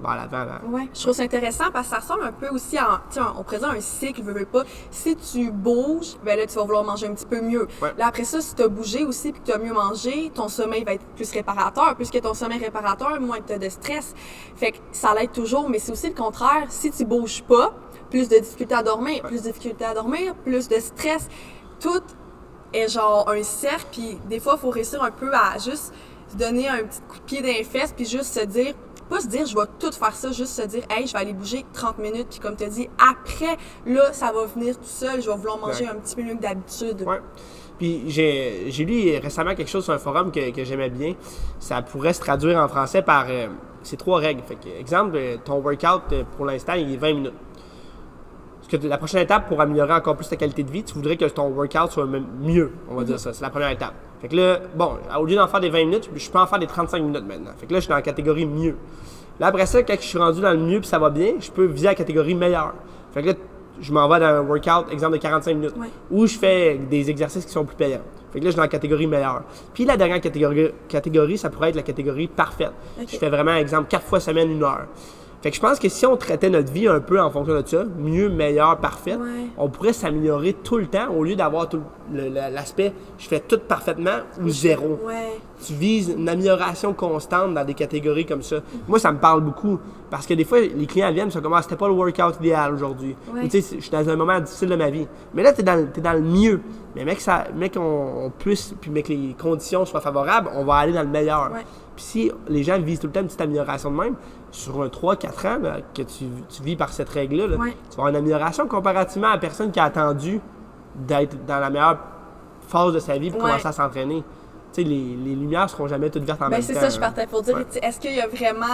vers l'avant. Ouais, je trouve ça intéressant parce que ça ressemble un peu aussi à, tu sais, on présente un cycle, veux pas. Si tu bouges, ben là, tu vas vouloir manger un petit peu mieux. Ouais. Là, après ça, si tu as bougé aussi puis que tu as mieux mangé, ton sommeil va être plus réparateur. Plus que ton sommeil est réparateur, moins tu as de stress. Fait que ça l'aide toujours, mais c'est aussi le contraire. Si tu bouges pas, plus de difficultés à dormir, plus de difficultés à dormir, plus de stress. Tout est genre un cercle, puis des fois, il faut réussir un peu à juste se donner un petit coup de pied dans les fesses, puis juste se dire, pas se dire je vais tout faire ça, juste se dire hey, je vais aller bouger 30 minutes, puis comme tu as dit, après, là, ça va venir tout seul, je vais vouloir manger un petit peu mieux que d'habitude. Ouais. Puis j'ai lu récemment quelque chose sur un forum que j'aimais bien. Ça pourrait se traduire en français par ces 3 règles. Fait que, exemple, ton workout, pour l'instant, il est 20 minutes. Parce que la prochaine étape, pour améliorer encore plus ta qualité de vie, tu voudrais que ton workout soit même mieux, on va dire ça. C'est la première étape. Fait que là, bon, au lieu d'en faire des 20 minutes, je peux en faire des 35 minutes maintenant. Fait que là, je suis dans la catégorie mieux. Là, après ça, quand je suis rendu dans le mieux puis ça va bien, je peux viser la catégorie meilleure. Fait que là, je m'en vais dans un workout, exemple de 45 minutes, où je fais des exercices qui sont plus payants. Fait que là, je suis dans la catégorie meilleure. Puis la dernière catégorie, ça pourrait être la catégorie parfaite. Okay. Je fais vraiment, exemple, 4 fois semaine, 1 heure. Fait que je pense que si on traitait notre vie un peu en fonction de ça, mieux, meilleur, parfait, on pourrait s'améliorer tout le temps au lieu d'avoir tout l'aspect « je fais tout parfaitement » ou zéro. Ouais. Tu vises une amélioration constante dans des catégories comme ça. Moi, ça me parle beaucoup parce que des fois, les clients viennent et sont comme « ah, c'était pas le workout idéal aujourd'hui. Ouais. » Ou tu sais, je suis dans un moment difficile de ma vie. Mais là, t'es dans le mieux. Mais mec, on puisse, puis mec, que les conditions soient favorables, on va aller dans le meilleur. Ouais. Puis si les gens visent tout le temps une petite amélioration de même, sur un 3-4 ans là, que tu vis par cette règle-là, là, tu vas avoir une amélioration comparativement à la personne qui a attendu d'être dans la meilleure phase de sa vie pour commencer à s'entraîner. Tu sais, les lumières ne seront jamais toutes vertes en même temps. C'est ça, je partais pour dire, est-ce qu'il y a vraiment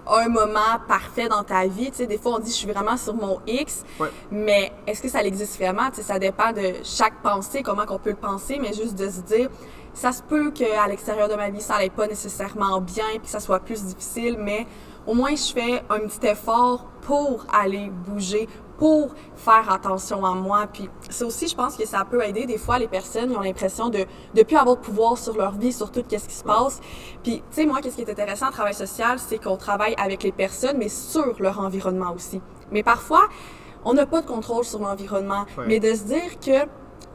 un moment parfait dans ta vie? Tu sais, des fois, on dit, je suis vraiment sur mon X, mais est-ce que ça existe vraiment? Tu sais, ça dépend de chaque pensée, comment on peut le penser, mais juste de se dire, ça se peut qu'à l'extérieur de ma vie, ça n'aille pas nécessairement bien, puis que ça soit plus difficile, mais au moins, je fais un petit effort pour aller bouger, pour faire attention à moi. Puis ça aussi, je pense que ça peut aider. Des fois, les personnes ils ont l'impression de ne plus avoir de pouvoir sur leur vie, sur tout ce qui se passe. Puis, tu sais, moi, qu'est-ce qui est intéressant en travail social, c'est qu'on travaille avec les personnes, mais sur leur environnement aussi. Mais parfois, on n'a pas de contrôle sur l'environnement. Mais de se dire que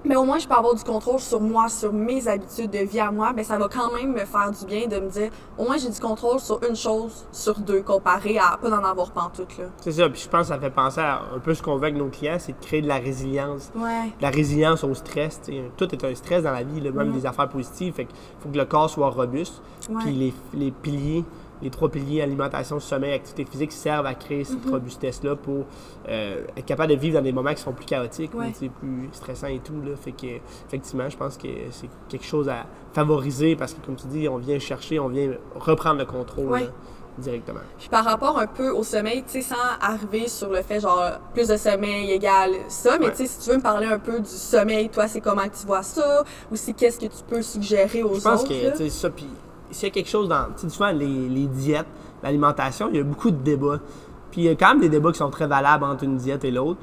mais au moins, je peux avoir du contrôle sur moi, sur mes habitudes de vie à moi, mais ça va quand même me faire du bien de me dire, au moins, j'ai du contrôle sur une chose sur deux, comparé à pas d'en avoir pantoute, là. C'est ça, puis je pense que ça fait penser à un peu ce qu'on veut avec nos clients, c'est de créer de la résilience. Ouais. La résilience au stress, t'sais. Tout est un stress dans la vie, là, même des affaires positives, fait qu'il faut que le corps soit robuste, puis les piliers, les 3 piliers, alimentation, sommeil, activité physique, servent à créer cette robustesse-là pour être capable de vivre dans des moments qui sont plus chaotiques, plus stressants et tout. Là. Fait que, effectivement, je pense que c'est quelque chose à favoriser parce que, comme tu dis, on vient chercher, on vient reprendre le contrôle là, directement. Puis par rapport un peu au sommeil, tu sais, sans arriver sur le fait, genre, plus de sommeil égale ça, mais tu sais, si tu veux me parler un peu du sommeil, toi, c'est comment tu vois ça, ou c'est qu'est-ce que tu peux suggérer aux autres? Je pense que, tu sais, ça, puis s'il y a quelque chose dans, tu sais, souvent, les diètes, l'alimentation, il y a beaucoup de débats. Puis il y a quand même des débats qui sont très valables entre une diète et l'autre.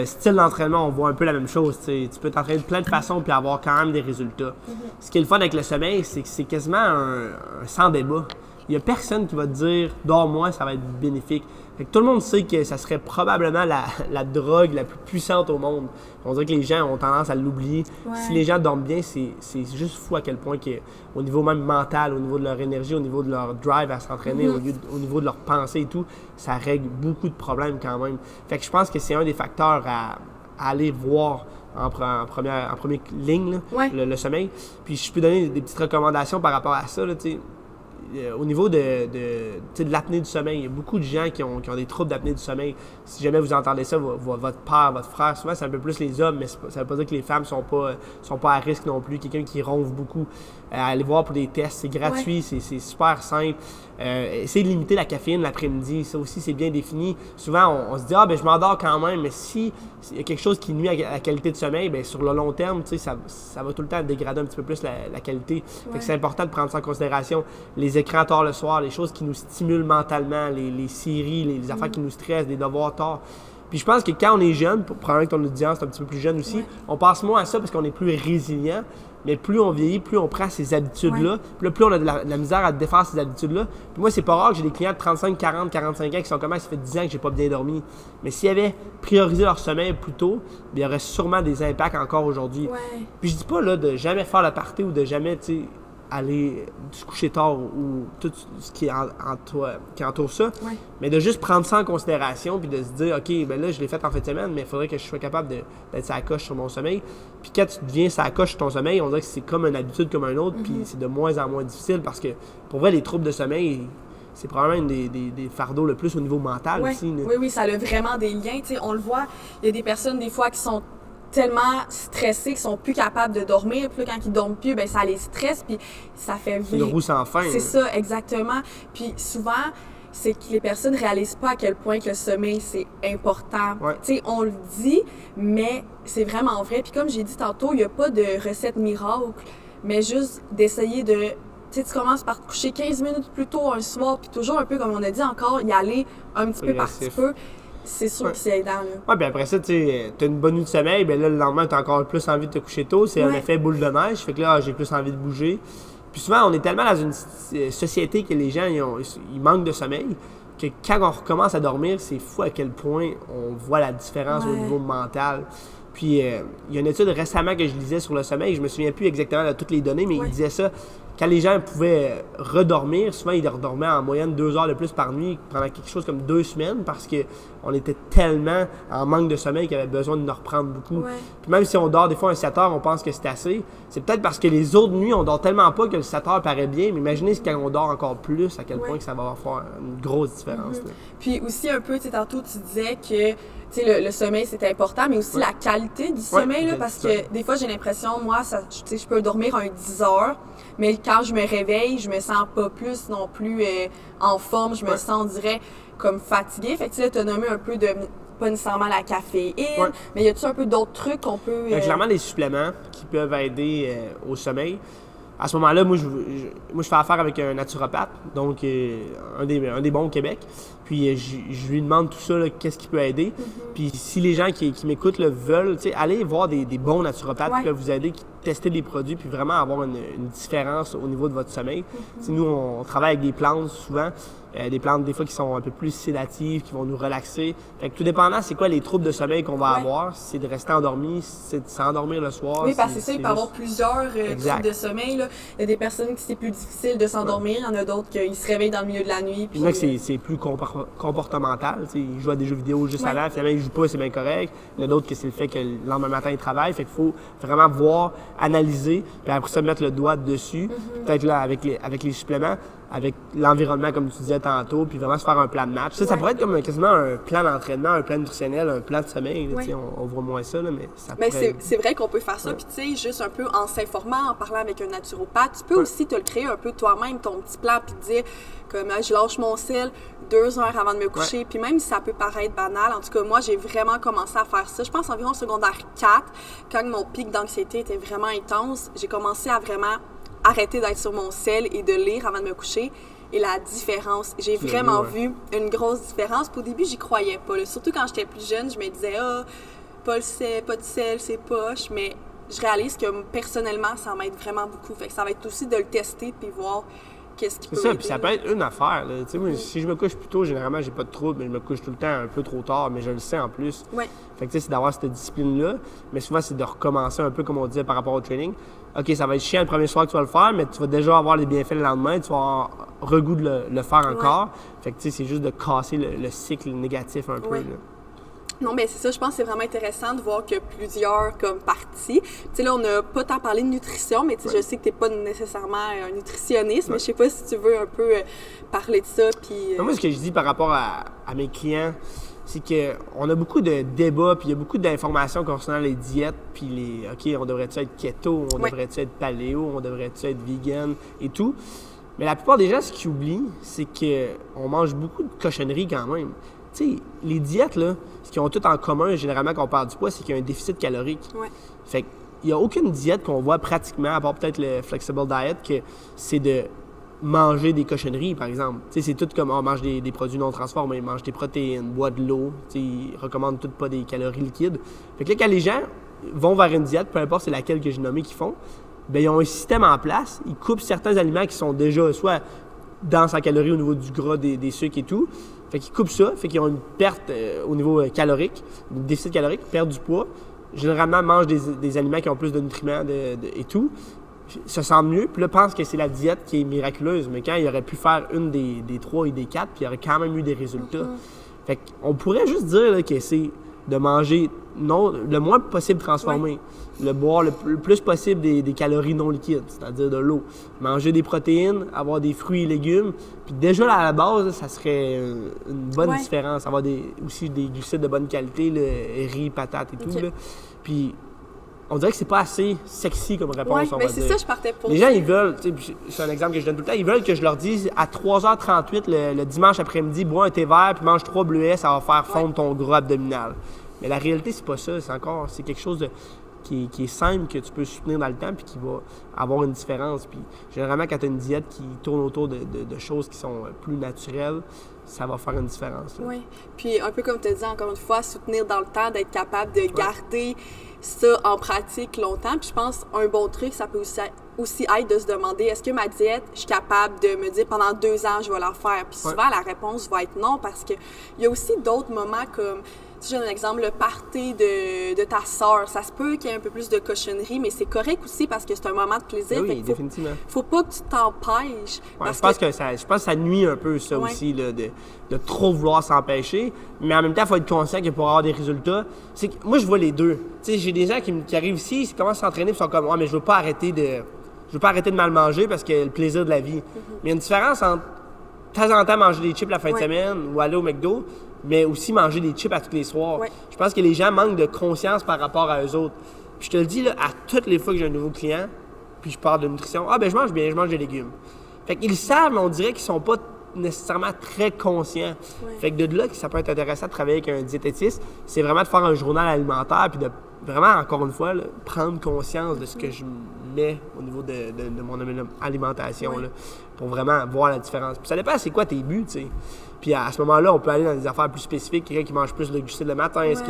Style d'entraînement, on voit un peu la même chose. T'sais. Tu peux t'entraîner de plein de façons puis avoir quand même des résultats. Ce qui est le fun avec le sommeil, c'est que c'est quasiment un sans débat. Il n'y a personne qui va te dire « dors-moi, ça va être bénéfique ». Fait que tout le monde sait que ça serait probablement la drogue la plus puissante au monde. On dirait que les gens ont tendance à l'oublier. Si les gens dorment bien, c'est juste fou à quel point au niveau même mental, au niveau de leur énergie, au niveau de leur drive à s'entraîner, au niveau de leur pensée et tout, ça règle beaucoup de problèmes quand même. Fait que je pense que c'est un des facteurs à aller voir en première ligne, là, le sommeil. Puis je peux donner des petites recommandations par rapport à ça, là, tu sais. Au niveau de l'apnée du sommeil, il y a beaucoup de gens qui ont des troubles d'apnée du sommeil. Si jamais vous entendez ça, votre père, votre frère, souvent c'est un peu plus les hommes, mais ça ne veut pas dire que les femmes sont pas à risque non plus. Quelqu'un qui ronfle beaucoup, allez voir pour des tests, c'est gratuit, c'est super simple. Essayez de limiter la caféine l'après-midi, ça aussi c'est bien défini. Souvent on se dit je m'endors quand même, mais si il y a quelque chose qui nuit à la qualité de sommeil, bien, sur le long terme, ça va tout le temps dégrader un petit peu plus la qualité. Fait que c'est important de prendre ça en considération. Les écrans tard le soir, les choses qui nous stimulent mentalement, les séries, les affaires qui nous stressent, des devoirs tard. Puis je pense que quand on est jeune, probablement que ton audience est un petit peu plus jeune aussi, on pense moins à ça parce qu'on est plus résilient. Mais plus on vieillit, plus on prend ces habitudes-là. Puis là, plus on a de la misère à défaire ces habitudes-là. Puis moi, c'est pas rare que j'ai des clients de 35, 40, 45 ans qui sont comme ça fait 10 ans que j'ai pas bien dormi. Mais s'ils avaient priorisé leur sommeil plus tôt, il y aurait sûrement des impacts encore aujourd'hui. Puis je dis pas là de jamais faire la party ou de jamais, tu sais, aller se coucher tard ou tout ce qui entoure ça, mais de juste prendre ça en considération puis de se dire, OK, ben là, je l'ai fait en fin de semaine, mais il faudrait que je sois capable d'être sur la coche sur mon sommeil. Puis quand tu deviens sur la coche sur ton sommeil, on dirait que c'est comme une habitude comme un autre, puis c'est de moins en moins difficile parce que, pour vrai, les troubles de sommeil, c'est probablement des fardeaux le plus au niveau mental aussi. Là. Oui, ça a vraiment des liens. Tu sais, on le voit, il y a des personnes, des fois, qui sont tellement stressés qu'ils sont plus capables de dormir. Puis là, quand ils dorment plus, ben ça les stresse, puis ça fait vivre. C'est une roue sans fin. C'est ça, exactement. Puis souvent, c'est que les personnes réalisent pas à quel point que le sommeil, c'est important. Tu sais, on le dit, mais c'est vraiment vrai. Puis comme j'ai dit tantôt, il n'y a pas de recette miracle, mais juste d'essayer de... Tu sais, tu commences par te coucher 15 minutes plus tôt un soir, puis toujours un peu, comme on a dit encore, y aller un petit peu par petit peu. C'est sûr que c'est aidant, là. Puis après ça, tu sais, t'as une bonne nuit de sommeil, ben là, le lendemain, t'as encore plus envie de te coucher tôt. C'est un effet boule de neige. Fait que là, j'ai plus envie de bouger. Puis souvent, on est tellement dans une société que les gens, ils manquent de sommeil, que quand on recommence à dormir, c'est fou à quel point on voit la différence au Ouais. niveau mental. Puis, il y a une étude récemment que je lisais sur le sommeil, je me souviens plus exactement de toutes les données, mais Ouais. il disait ça. Quand les gens pouvaient redormir, souvent ils redormaient en moyenne 2 heures de plus par nuit pendant quelque chose comme 2 semaines parce qu'on était tellement en manque de sommeil qu'il y avait besoin de nous reprendre beaucoup. Ouais. Puis même si on dort des fois un 7 heures, on pense que c'est assez. C'est peut-être parce que les autres nuits, on dort tellement pas que le 7 heures paraît bien, mais imaginez quand on dort encore plus, à quel Ouais. point que ça va faire une grosse différence. là. Puis aussi un peu, tu sais, tantôt tu disais que tu sais, le sommeil c'est important, mais aussi Ouais. la qualité du sommeil, là, parce que des fois j'ai l'impression, moi, ça, tu sais, je peux dormir un 10 heures, mais quand je me réveille, je me sens pas plus non plus en forme, je me Ouais. sens, on dirait, comme fatiguée. Fait que tu sais, t'as nommé un peu de, pas nécessairement la caféine, Ouais. mais y a-tu un peu d'autres trucs qu'on peut... Clairement, les suppléments qui peuvent aider au sommeil. À ce moment-là, moi, je fais affaire avec un naturopathe, donc un des bons au Québec. Puis je lui demande tout ça, là, qu'est-ce qui peut aider. Puis si les gens qui m'écoutent le veulent, tu sais, allez voir des bons naturopathes Ouais. qui peuvent vous aider, qui tester des produits, puis vraiment avoir une différence au niveau de votre sommeil. Tu sais, nous, on travaille avec des plantes souvent. Des plantes des fois qui sont un peu plus sédatives, qui vont nous relaxer. Fait que tout dépendant, c'est quoi les troubles de sommeil qu'on va Ouais. avoir. C'est de rester endormi, c'est de s'endormir le soir. Oui, parce que c'est ça, il peut y avoir juste- plusieurs Exact. types de sommeil. Là. Il y a des personnes qui c'est plus difficile de s'endormir, il y en a d'autres qui se réveillent dans le milieu de la nuit. Il y en a que c'est plus comportemental. Tu sais, ils jouent à des jeux vidéo juste Ouais. avant, finalement ils jouent pas, c'est bien correct. Il y en a d'autres que c'est le fait que le lendemain matin ils travaillent. Fait qu'il faut vraiment voir, analyser, puis après ça mettre le doigt dessus. Peut-être là avec les suppléments, avec l'environnement comme tu disais tantôt, puis vraiment se faire un plan de match. Ça Ouais. pourrait être comme quasiment un plan d'entraînement, un plan nutritionnel, un plan de sommeil. Là, Ouais. tu sais, on voit moins ça, là, mais ça Mais pourrait... c'est vrai qu'on peut faire ça, Ouais. puis tu sais, juste un peu en s'informant, en parlant avec un naturopathe, tu peux Ouais. aussi te le créer un peu toi-même, ton petit plan, puis te dire comme ah, je lâche mon sel 2 heures avant de me coucher, puis même si ça peut paraître banal, en tout cas moi j'ai vraiment commencé à faire ça, je pense environ secondaire 4, quand mon pic d'anxiété était vraiment intense, j'ai commencé à vraiment arrêter d'être sur mon sel et de lire avant de me coucher. Et la différence, j'ai Tu l'as vraiment vu, vu une grosse différence. Puis au début, j'y croyais pas. Là. Surtout quand j'étais plus jeune, je me disais, ah, pas de sel, c'est poche. Mais je réalise que personnellement, ça m'aide vraiment beaucoup. Fait que ça va être aussi de le tester puis voir qu'est-ce qui peut C'est ça, aider, puis ça là. peut être une affaire. Là. Tu sais, moi, si je me couche plus tôt, généralement, j'ai pas de trouble, mais je me couche tout le temps un peu trop tard, mais je le sais en plus. Ouais. Fait que tu sais, c'est d'avoir cette discipline-là, mais souvent, c'est de recommencer un peu comme on disait par rapport au training. OK, ça va être chiant le premier soir que tu vas le faire, mais tu vas déjà avoir les bienfaits le lendemain, tu vas avoir regoût de le faire encore. Fait que tu sais, c'est juste de casser le cycle négatif un peu. Ouais. Là. Non, mais c'est ça, je pense que c'est vraiment intéressant de voir qu'il y a plusieurs comme parties. Tu sais, là, on n'a pas tant parlé de nutrition, mais tu sais, je sais que tu n'es pas nécessairement un nutritionniste, mais je sais pas si tu veux un peu parler de ça. Puis, Moi, ce que je dis par rapport à mes clients, c'est qu'on a beaucoup de débats, puis il y a beaucoup d'informations concernant les diètes, puis OK, on devrait-tu être keto, on Ouais. devrait-tu être paléo, on devrait-tu être vegan et tout. Mais la plupart des gens, ce qu'ils oublient, c'est qu'on mange beaucoup de cochonneries quand même. Tu sais, les diètes, là, ce qu'ils ont tout en commun, généralement, quand on parle du poids, c'est qu'il y a un déficit calorique. ouais. Fait qu'il n'y a aucune diète qu'on voit pratiquement, à part peut-être le Flexible Diet, que c'est de manger des cochonneries, par exemple. Tu sais, c'est tout comme on mange des produits non transformés, ils mangent des protéines, boit de l'eau, tu sais, ils recommandent tout pas des calories liquides. Fait que là, quand les gens vont vers une diète, peu importe c'est laquelle que j'ai nommée qu'ils font, bien, ils ont un système en place, ils coupent certains aliments qui sont déjà soit denses en calories au niveau du gras, des sucres et tout. Fait qu'ils coupent ça, fait qu'ils ont une perte au niveau calorique, un déficit calorique, perdent du poids. Généralement, mangent des aliments qui ont plus de nutriments et tout. Se sentent mieux, puis là, pensent que c'est la diète qui est miraculeuse. Mais quand il aurait pu faire une des 3 et des 4, puis il aurait quand même eu des résultats. Fait qu'on pourrait juste dire là, que c'est de manger le moins possible transformé, le boire le plus possible des calories non liquides, c'est-à-dire de l'eau, manger des protéines, avoir des fruits et légumes, puis déjà là, à la base, là, ça serait une bonne Ouais. différence, avoir aussi des glucides de bonne qualité, le riz, patates et tout. Ok. Là. Puis on dirait que c'est pas assez sexy comme réponse, Ouais, on mais va c'est dire. ça, je partais pour Les ça. gens, ils veulent, tu sais, puis c'est un exemple que je donne tout le temps, ils veulent que je leur dise à 3h38 le dimanche après-midi, bois un thé vert puis mange 3 bleuets, ça va faire fondre ton gras abdominal. Mais la réalité, c'est pas ça, c'est quelque chose qui est simple, que tu peux soutenir dans le temps puis qui va avoir une différence. Puis généralement, quand tu as une diète qui tourne autour de choses qui sont plus naturelles, ça va faire une différence. Oui. Puis un peu comme tu as dit, encore une fois, soutenir dans le temps, d'être capable de garder ça en pratique longtemps. Puis je pense un bon truc, ça peut aussi être de se demander, est-ce que ma diète, je suis capable de me dire pendant 2 ans, je vais la faire? Puis souvent, la réponse va être non, parce qu'il y a aussi d'autres moments comme, si j'ai un exemple, le party de ta sœur. Ça se peut qu'il y ait un peu plus de cochonnerie, mais c'est correct aussi parce que c'est un moment de plaisir. Oui, définitivement. Faut pas que tu t'empêches. Ouais, je pense que ça nuit un peu, ça aussi, là, de trop vouloir s'empêcher. Mais en même temps, il faut être conscient que pour avoir des résultats, moi, je vois les deux. Tu sais, j'ai des gens qui arrivent ici, ils commencent à s'entraîner, ils sont comme, mais je veux pas arrêter de mal manger parce que le plaisir de la vie. Mais il y a une différence entre, de temps en temps, manger des chips la fin de semaine ou aller au McDo, mais aussi manger des chips à tous les soirs. Ouais. Je pense que les gens manquent de conscience par rapport à eux autres. Puis je te le dis, là, à toutes les fois que j'ai un nouveau client, puis je parle de nutrition, je mange bien, je mange des légumes. Fait qu'ils savent, mais on dirait qu'ils sont pas nécessairement très conscients. Ouais. Fait que de là, ça peut être intéressant de travailler avec un diététiste, c'est vraiment de faire un journal alimentaire, puis de vraiment, encore une fois, là, prendre conscience de ce que je mets au niveau de mon alimentation, là, pour vraiment voir la différence. Puis ça dépend c'est quoi tes buts, tu sais. Puis à ce moment-là, on peut aller dans des affaires plus spécifiques. Quelqu'un qui mange plus de glucides le matin, est-ce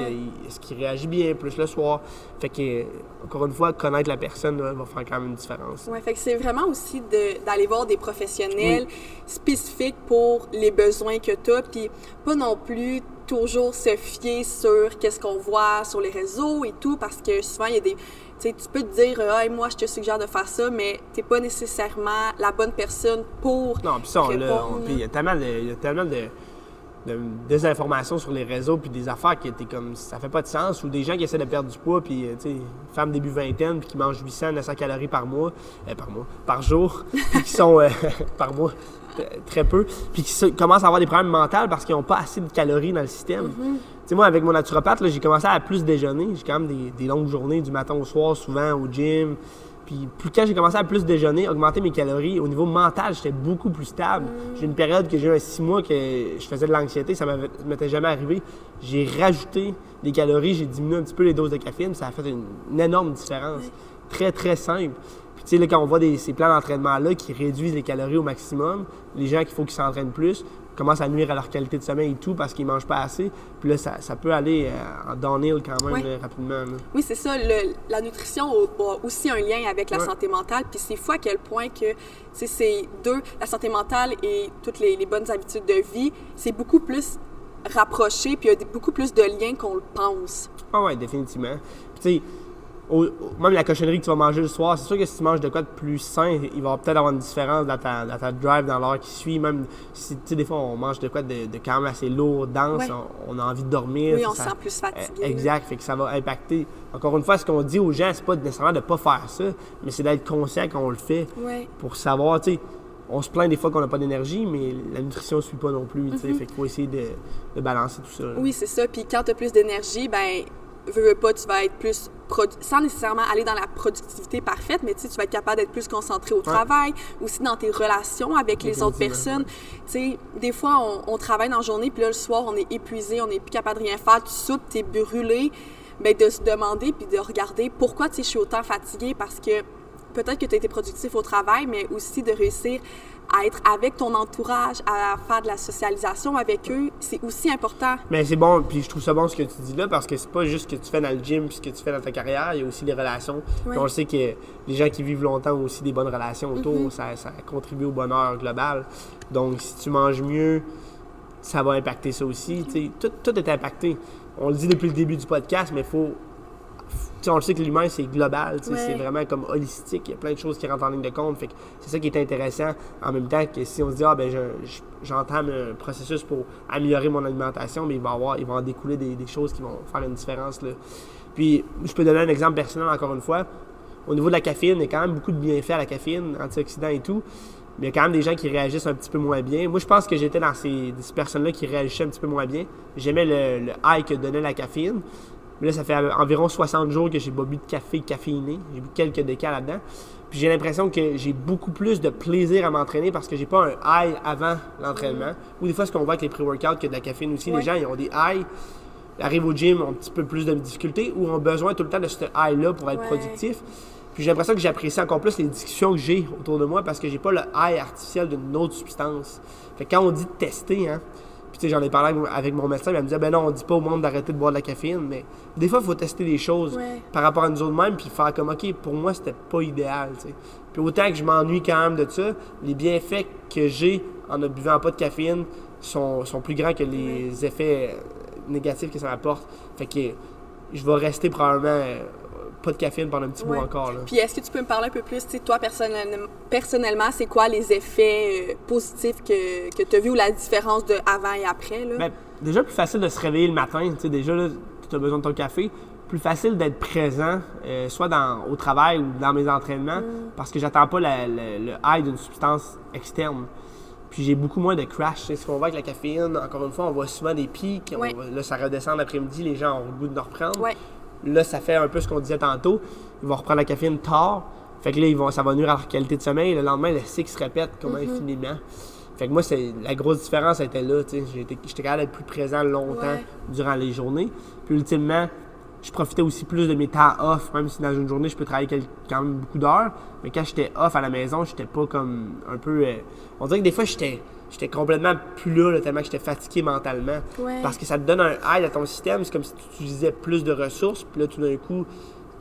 qu'il réagit bien plus le soir? Fait que, encore une fois, connaître la personne là, va faire quand même une différence. Oui, fait que c'est vraiment aussi d'aller voir des professionnels spécifiques pour les besoins que tu as, puis pas non plus toujours se fier sur qu'est-ce qu'on voit sur les réseaux et tout, parce que souvent, il y a des... Tu sais, tu peux te dire, hey, moi, je te suggère de faire ça, mais t'es pas nécessairement la bonne personne pour non, puis ça, il y a tellement de désinformation sur les réseaux, puis des affaires qui étaient comme, ça fait pas de sens, ou des gens qui essaient de perdre du poids, puis, tu sais, femmes début vingtaine, puis qui mangent 800-900 calories par jour, puis qui sont, par mois, très peu, puis qui commencent à avoir des problèmes mentaux parce qu'ils n'ont pas assez de calories dans le système. Tu sais, moi, avec mon naturopathe, là, j'ai commencé à plus déjeuner. J'ai quand même des longues journées du matin au soir, souvent au gym. Puis quand j'ai commencé à plus déjeuner, augmenter mes calories, au niveau mental, j'étais beaucoup plus stable. J'ai une période que j'ai eu 6 mois que je faisais de l'anxiété, ça ne m'était jamais arrivé. J'ai rajouté des calories, j'ai diminué un petit peu les doses de caféine, ça a fait une énorme différence. Très, très simple. Puis tu sais, là, quand on voit ces plans d'entraînement-là qui réduisent les calories au maximum, les gens qu'il faut qu'ils s'entraînent plus, commencent à nuire à leur qualité de sommeil et tout parce qu'ils ne mangent pas assez. Puis là, ça peut aller en downhill quand même rapidement. Là. Oui, c'est ça. La nutrition a aussi un lien avec la santé mentale. Puis c'est fou à quel point que c'est la santé mentale et toutes les bonnes habitudes de vie, c'est beaucoup plus rapproché, puis il y a beaucoup plus de liens qu'on le pense. Ah oui, définitivement. Puis tu sais, même la cochonnerie que tu vas manger le soir, c'est sûr que si tu manges de quoi de plus sain, il va peut-être avoir une différence dans ta drive dans l'heure qui suit. Même si, tu sais, des fois, on mange de quoi de quand même assez lourd, dense, on a envie de dormir. Oui, on se sent plus fatigué. Exact, fait que ça va impacter. Encore une fois, ce qu'on dit aux gens, c'est pas nécessairement de ne pas faire ça, mais c'est d'être conscient qu'on le fait pour savoir, tu sais, on se plaint des fois qu'on n'a pas d'énergie, mais la nutrition ne suit pas non plus, tu sais, fait qu'il faut essayer de balancer tout ça. Là. Oui, c'est ça. Puis quand tu as plus d'énergie, veux pas, tu vas être plus sans nécessairement aller dans la productivité parfaite, mais tu vas être capable d'être plus concentré au travail, aussi dans tes relations avec les autres personnes. Tu sais, des fois, on travaille dans la journée, puis là, le soir, on est épuisé, on n'est plus capable de rien faire, tu soupes, tu es brûlé, de se demander puis de regarder pourquoi je suis autant fatiguée, parce que peut-être que tu as été productif au travail, mais aussi de réussir à être avec ton entourage, à faire de la socialisation avec eux, c'est aussi important. Mais c'est bon, puis je trouve ça bon ce que tu dis là, parce que c'est pas juste ce que tu fais dans le gym puis ce que tu fais dans ta carrière, il y a aussi les relations. Puis on le sait que les gens qui vivent longtemps ont aussi des bonnes relations autour, ça contribue au bonheur global. Donc si tu manges mieux, ça va impacter ça aussi. Tout est impacté. On le dit depuis le début du podcast, mais on le sait que l'humain, c'est global, c'est vraiment comme holistique. Il y a plein de choses qui rentrent en ligne de compte. Fait que c'est ça qui est intéressant. En même temps que si on se dit, j'entame un processus pour améliorer mon alimentation, mais il va en découler des choses qui vont faire une différence. Là. Puis, je peux donner un exemple personnel encore une fois. Au niveau de la caféine, il y a quand même beaucoup de bienfaits à la caféine, antioxydants et tout. Mais il y a quand même des gens qui réagissent un petit peu moins bien. Moi, je pense que j'étais dans ces personnes-là qui réagissaient un petit peu moins bien. J'aimais le high que donnait la caféine. Mais là, ça fait environ 60 jours que j'ai pas bu de café caféiné. J'ai bu quelques décals là-dedans. Puis j'ai l'impression que j'ai beaucoup plus de plaisir à m'entraîner parce que j'ai pas un high avant l'entraînement. Ou des fois, ce qu'on voit avec les pré-workouts, qu'il y a de la caféine aussi, les gens, ils ont des highs, arrivent au gym, ont un petit peu plus de difficultés ou ont besoin tout le temps de ce high-là pour être productif. Puis j'ai l'impression que j'apprécie encore plus les discussions que j'ai autour de moi parce que j'ai pas le high artificiel d'une autre substance. Fait que quand on dit de tester, hein, puis tu sais, j'en ai parlé avec mon médecin, il me disait, ben non, on dit pas au monde d'arrêter de boire de la caféine, mais des fois, il faut tester les choses par rapport à nous autres mêmes, puis faire comme, OK, pour moi, c'était pas idéal, tu sais. Puis autant que je m'ennuie quand même de ça, les bienfaits que j'ai en ne buvant pas de caféine sont plus grands que les effets négatifs que ça m'apporte. Fait que je vais rester probablement pas de caféine pendant un petit bout encore. Là. Puis est-ce que tu peux me parler un peu plus, tu sais, toi, personnellement, c'est quoi les effets positifs que tu as vus ou la différence de avant et après? Là? Ben, déjà, plus facile de se réveiller le matin. Tu sais, déjà, tu as besoin de ton café. Plus facile d'être présent, soit au travail ou dans mes entraînements, parce que j'attends pas le high d'une substance externe. Puis j'ai beaucoup moins de crash. C'est ce qu'on voit avec la caféine. Encore une fois, on voit souvent des pics. Là, ça redescend l'après-midi, les gens ont le goût de nous reprendre. Ouais. Là, ça fait un peu ce qu'on disait tantôt. Ils vont reprendre la caféine tard. Fait que là, ça va nuire à leur qualité de sommeil. Le lendemain, le cycle se répète comme infiniment. Fait que moi, la grosse différence était là. J'étais capable d'être plus présent longtemps durant les journées. Puis ultimement, je profitais aussi plus de mes temps off, même si dans une journée, je peux travailler quand même beaucoup d'heures. Mais quand j'étais off à la maison, j'étais pas comme un peu... on dirait que des fois, j'étais complètement plus là, tellement que j'étais fatigué mentalement. Ouais. Parce que ça te donne un aide à ton système. C'est comme si tu utilisais plus de ressources. Puis là, tout d'un coup,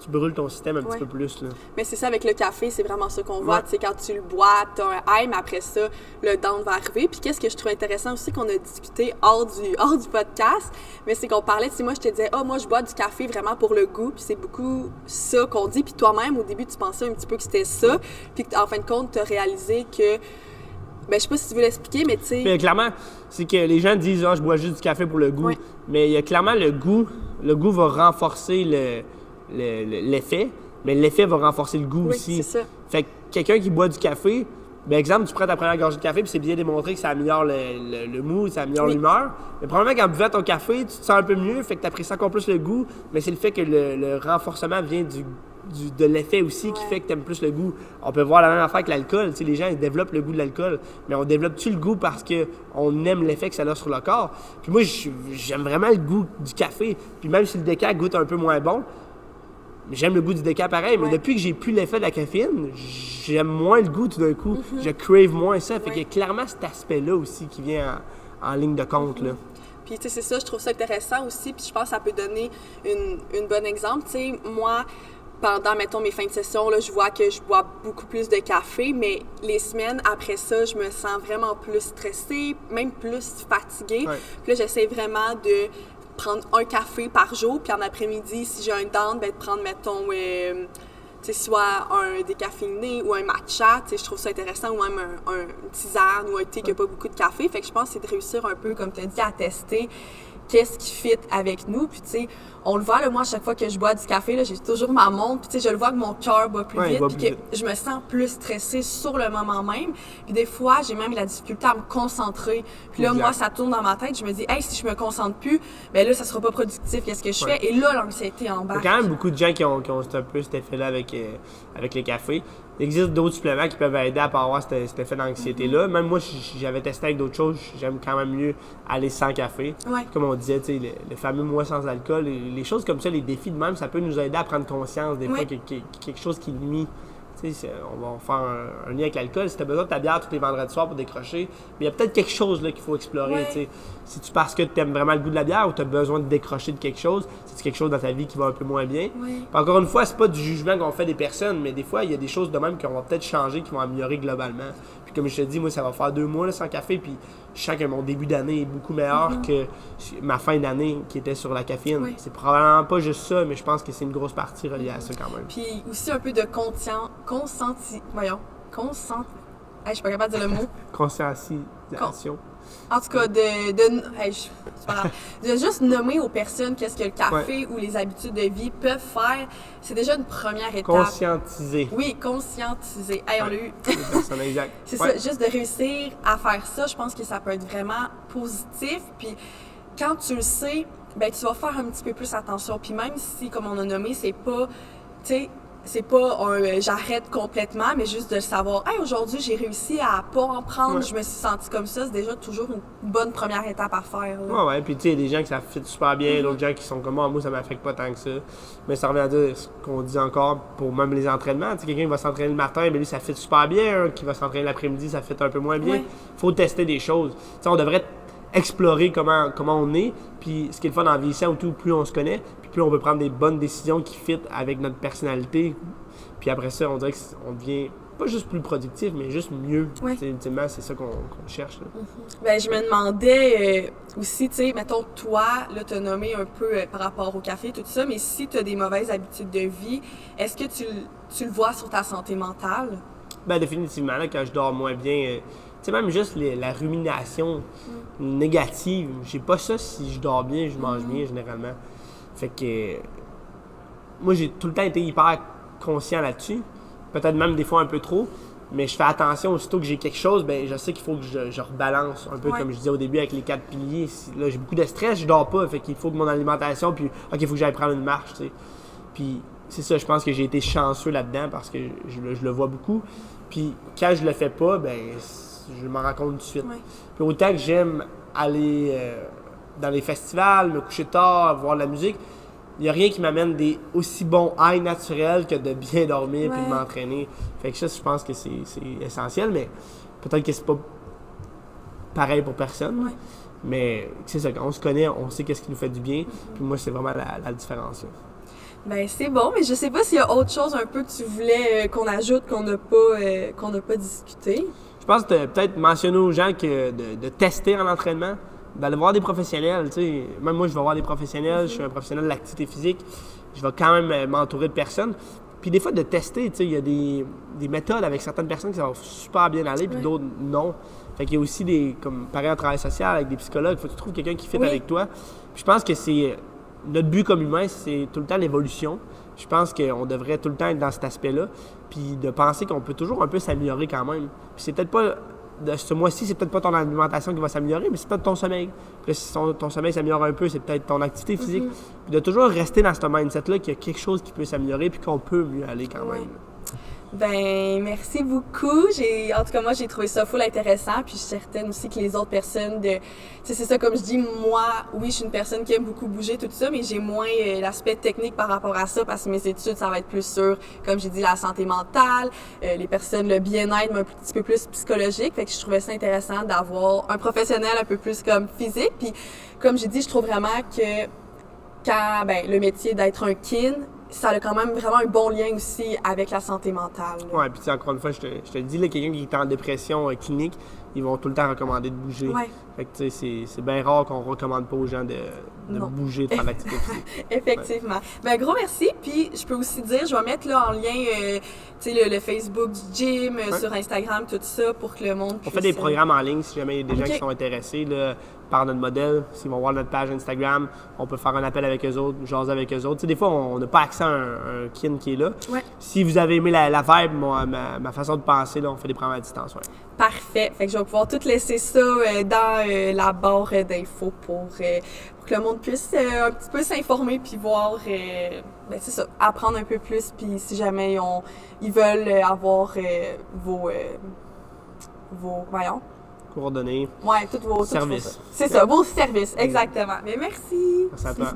tu brûles ton système un petit peu plus. Là. Mais c'est ça, avec le café, c'est vraiment ça qu'on voit. Tu sais, quand tu le bois, tu as un high, mais après ça, le down va arriver. Puis qu'est-ce que je trouve intéressant aussi qu'on a discuté hors du podcast, mais c'est qu'on parlait, tu sais, moi, je te disais, moi, je bois du café vraiment pour le goût. Puis c'est beaucoup ça qu'on dit. Puis toi-même, au début, tu pensais un petit peu que c'était ça. Puis en fin de compte, tu as réalisé que... Ben, je sais pas si tu veux l'expliquer, mais tu sais... Clairement, c'est que les gens disent « je bois juste du café pour le goût Oui. ». Mais il y a clairement le goût. Le goût va renforcer l'effet, mais l'effet va renforcer le goût aussi. Oui, c'est ça. Fait que quelqu'un qui boit du café, ben exemple, tu prends ta première gorgée de café, puis c'est bien démontré que ça améliore le mood, ça améliore l'humeur. Mais probablement qu'en buvant ton café, tu te sens un peu mieux, fait que tu apprécies encore plus le goût, mais c'est le fait que le renforcement vient de l'effet aussi qui fait que tu aimes plus le goût. On peut voir la même affaire avec l'alcool. Tu sais, les gens ils développent le goût de l'alcool, mais on développe-tu le goût parce qu'on aime l'effet que ça a sur le corps? Puis moi, j'aime vraiment le goût du café. Puis même si le déca goûte un peu moins bon, j'aime le goût du déca pareil. Mais depuis que j'ai plus l'effet de la caféine, j'aime moins le goût tout d'un coup. Je crave moins ça. Fait qu'il y a clairement cet aspect-là aussi qui vient en ligne de compte. Là. Puis, tu sais, c'est ça, je trouve ça intéressant aussi. Puis, je pense que ça peut donner une bonne exemple. Tu sais, moi, pendant, mettons, mes fins de session, là, je vois que je bois beaucoup plus de café, mais les semaines après ça, je me sens vraiment plus stressée, même plus fatiguée. Puis là, j'essaie vraiment de prendre un café par jour, puis en après-midi, si j'ai un down, ben, de prendre, mettons, tu sais, soit un décaféiné ou un matcha, tu sais, je trouve ça intéressant, ou même un tisane ou un thé qui n'a pas beaucoup de café. Fait que je pense que c'est de réussir un peu, comme tu as dit, à tester qu'est-ce qui fit avec nous. Puis, tu sais, on le voit, là, moi, à chaque fois que je bois du café, là, j'ai toujours ma montre. Puis, tu sais, je le vois que mon cœur bat plus vite. Puis que je me sens plus stressée sur le moment même. Puis, des fois, j'ai même la difficulté à me concentrer. Puis là, moi, ça tourne dans ma tête. Je me dis, hey, si je me concentre plus, ben là, ça sera pas productif. Qu'est-ce que je fais? Et là, l'anxiété embarque. Il y a quand même beaucoup de gens qui ont un peu cet effet-là avec les cafés. Il existe d'autres suppléments qui peuvent aider à pas avoir cet effet d'anxiété-là. Même moi, j'avais testé avec d'autres choses. J'aime quand même mieux aller sans café. Comme on disait, le fameux mois sans alcool. Les choses comme ça, les défis de même, ça peut nous aider à prendre conscience des fois qu'il y a quelque chose qui nuit. On va faire un lien avec l'alcool. Si tu as besoin de ta bière tous les vendredis soirs pour décrocher, mais il y a peut-être quelque chose là, qu'il faut explorer. C'est-tu parce que tu aimes vraiment le goût de la bière ou tu as besoin de décrocher de quelque chose? C'est quelque chose dans ta vie qui va un peu moins bien? Encore une fois, c'est pas du jugement qu'on fait des personnes, mais des fois, il y a des choses de même qu'on va peut-être changer, qui vont améliorer globalement. Puis comme je te dis, moi, ça va faire 2 mois là, sans café, puis je sens que mon début d'année est beaucoup meilleur que ma fin d'année qui était sur la caféine. C'est probablement pas juste ça, mais je pense que c'est une grosse partie reliée à ça quand même. Puis aussi un peu de je suis pas capable de dire le mot. Conscientisation. En tout cas, de juste nommer aux personnes qu'est-ce que le café ou les habitudes de vie peuvent faire, c'est déjà une première étape. Conscientiser. Oui, conscientiser. Hey, on l'a eu. C'est ça, juste de réussir à faire ça, je pense que ça peut être vraiment positif. Puis quand tu le sais, ben tu vas faire un petit peu plus attention. Puis même si, comme on a nommé, c'est pas, tu sais, c'est pas un j'arrête complètement, mais juste de savoir, hey, aujourd'hui j'ai réussi à pas en prendre, je me suis sentie comme ça, c'est déjà toujours une bonne première étape à faire. Là. Ouais, puis tu sais, il y a des gens qui ça fit super bien, d'autres gens qui sont comme moi, ça m'affecte pas tant que ça. Mais ça revient à dire ce qu'on dit encore pour même les entraînements. Tu sais, quelqu'un qui va s'entraîner le matin, mais lui ça fit super bien, qui va s'entraîner l'après-midi, ça fit un peu moins bien. Ouais. Faut tester des choses. Tu sais, on devrait explorer comment on est, puis ce qui est le fun en vieillissant, plus on se connaît, puis plus on peut prendre des bonnes décisions qui fit avec notre personnalité. Puis après ça, on dirait qu'on devient pas juste plus productif, mais juste mieux. Ouais. Ultimement, c'est ça qu'on cherche. Là. Ben, je me demandais aussi, tu sais, mettons, toi, là, t'as nommé un peu par rapport au café, tout ça, mais si t'as des mauvaises habitudes de vie, est-ce que tu le vois sur ta santé mentale? Ben, définitivement, là, quand je dors moins bien, tu sais, même juste la rumination négative, j'ai pas ça si je dors bien, je mange bien, généralement. Fait que moi, j'ai tout le temps été hyper conscient là-dessus. Peut-être même des fois un peu trop. Mais je fais attention, aussitôt que j'ai quelque chose, ben je sais qu'il faut que je rebalance. Un peu comme je disais au début avec les 4 piliers. Si, là, j'ai beaucoup de stress, je dors pas. Fait qu'il faut que mon alimentation, puis OK, il faut que j'aille prendre une marche, tu sais. Puis c'est ça, je pense que j'ai été chanceux là-dedans parce que je le vois beaucoup. Puis quand je le fais pas, ben je m'en rends compte tout de suite. Ouais. Puis autant que j'aime aller dans les festivals, me coucher tard, voir de la musique, il n'y a rien qui m'amène des aussi bons highs naturels que de bien dormir puis de m'entraîner. Fait que ça, je pense que c'est essentiel, mais peut-être que c'est pas pareil pour personne. Ouais. Mais c'est ça, quand on se connaît, on sait qu'est-ce qui nous fait du bien. Puis moi, c'est vraiment la différence. Là. Ben c'est bon, mais je sais pas s'il y a autre chose un peu que tu voulais qu'on ajoute qu'on n'a pas discuté. Je pense que peut-être mentionner aux gens que de tester en entraînement, d'aller voir des professionnels, tu sais. Même moi, je vais voir des professionnels, je suis un professionnel de l'activité physique, je vais quand même m'entourer de personnes. Puis des fois, de tester, tu sais, il y a des méthodes avec certaines personnes qui vont super bien aller, puis d'autres non. Fait qu'il y a aussi comme pareil en travail social, avec des psychologues, il faut que tu trouves quelqu'un qui fit avec toi. Puis je pense que c'est notre but comme humain, c'est tout le temps l'évolution. Je pense qu'on devrait tout le temps être dans cet aspect-là, puis de penser qu'on peut toujours un peu s'améliorer quand même. Puis c'est peut-être pas, de ce mois-ci, c'est peut-être pas ton alimentation qui va s'améliorer, mais c'est peut-être ton sommeil. Puis là, si ton sommeil s'améliore un peu, c'est peut-être ton activité physique. Puis de toujours rester dans ce mindset-là qu'il y a quelque chose qui peut s'améliorer, puis qu'on peut mieux aller quand même. Ben, merci beaucoup. En tout cas, moi, j'ai trouvé ça full intéressant. Puis je suis certaine aussi que les autres personnes c'est ça, comme je dis, moi, oui, je suis une personne qui aime beaucoup bouger, tout ça, mais j'ai moins l'aspect technique par rapport à ça parce que mes études, ça va être plus sur, comme j'ai dit, la santé mentale, les personnes, le bien-être, mais un petit peu plus psychologique. Fait que je trouvais ça intéressant d'avoir un professionnel un peu plus comme physique. Puis, comme j'ai dit, je trouve vraiment que quand, le métier d'être un kin, ça a quand même vraiment un bon lien aussi avec la santé mentale. Là. Ouais, puis encore une fois, je te le dis, là, quelqu'un qui est en dépression clinique, ils vont tout le temps recommander de bouger. Ouais. Fait que tu sais, c'est bien rare qu'on recommande pas aux gens de bouger, de faire l'activité physique. Effectivement. Ouais. Ben, gros merci. Puis je peux aussi dire, je vais mettre là en lien le Facebook du gym, sur Instagram, tout ça, pour que le monde puisse... On fait des programmes en ligne si jamais il y a des gens qui sont intéressés là, par notre modèle. S'ils vont voir notre page Instagram, on peut faire un appel avec eux autres, jaser avec eux autres. Tu sais, des fois, on n'a pas accès à un kin qui est là. Ouais. Si vous avez aimé la vibe, ma façon de penser, là, on fait des programmes à distance. Ouais. Parfait. Fait que je vais pouvoir tout laisser ça dans la barre d'infos pour que le monde puisse un petit peu s'informer puis voir, c'est ça, apprendre un peu plus. Puis si jamais ils veulent avoir vos Coordonnées. Ouais, tous vos services. C'est ça, vos services, exactement. Mais merci. Merci à toi.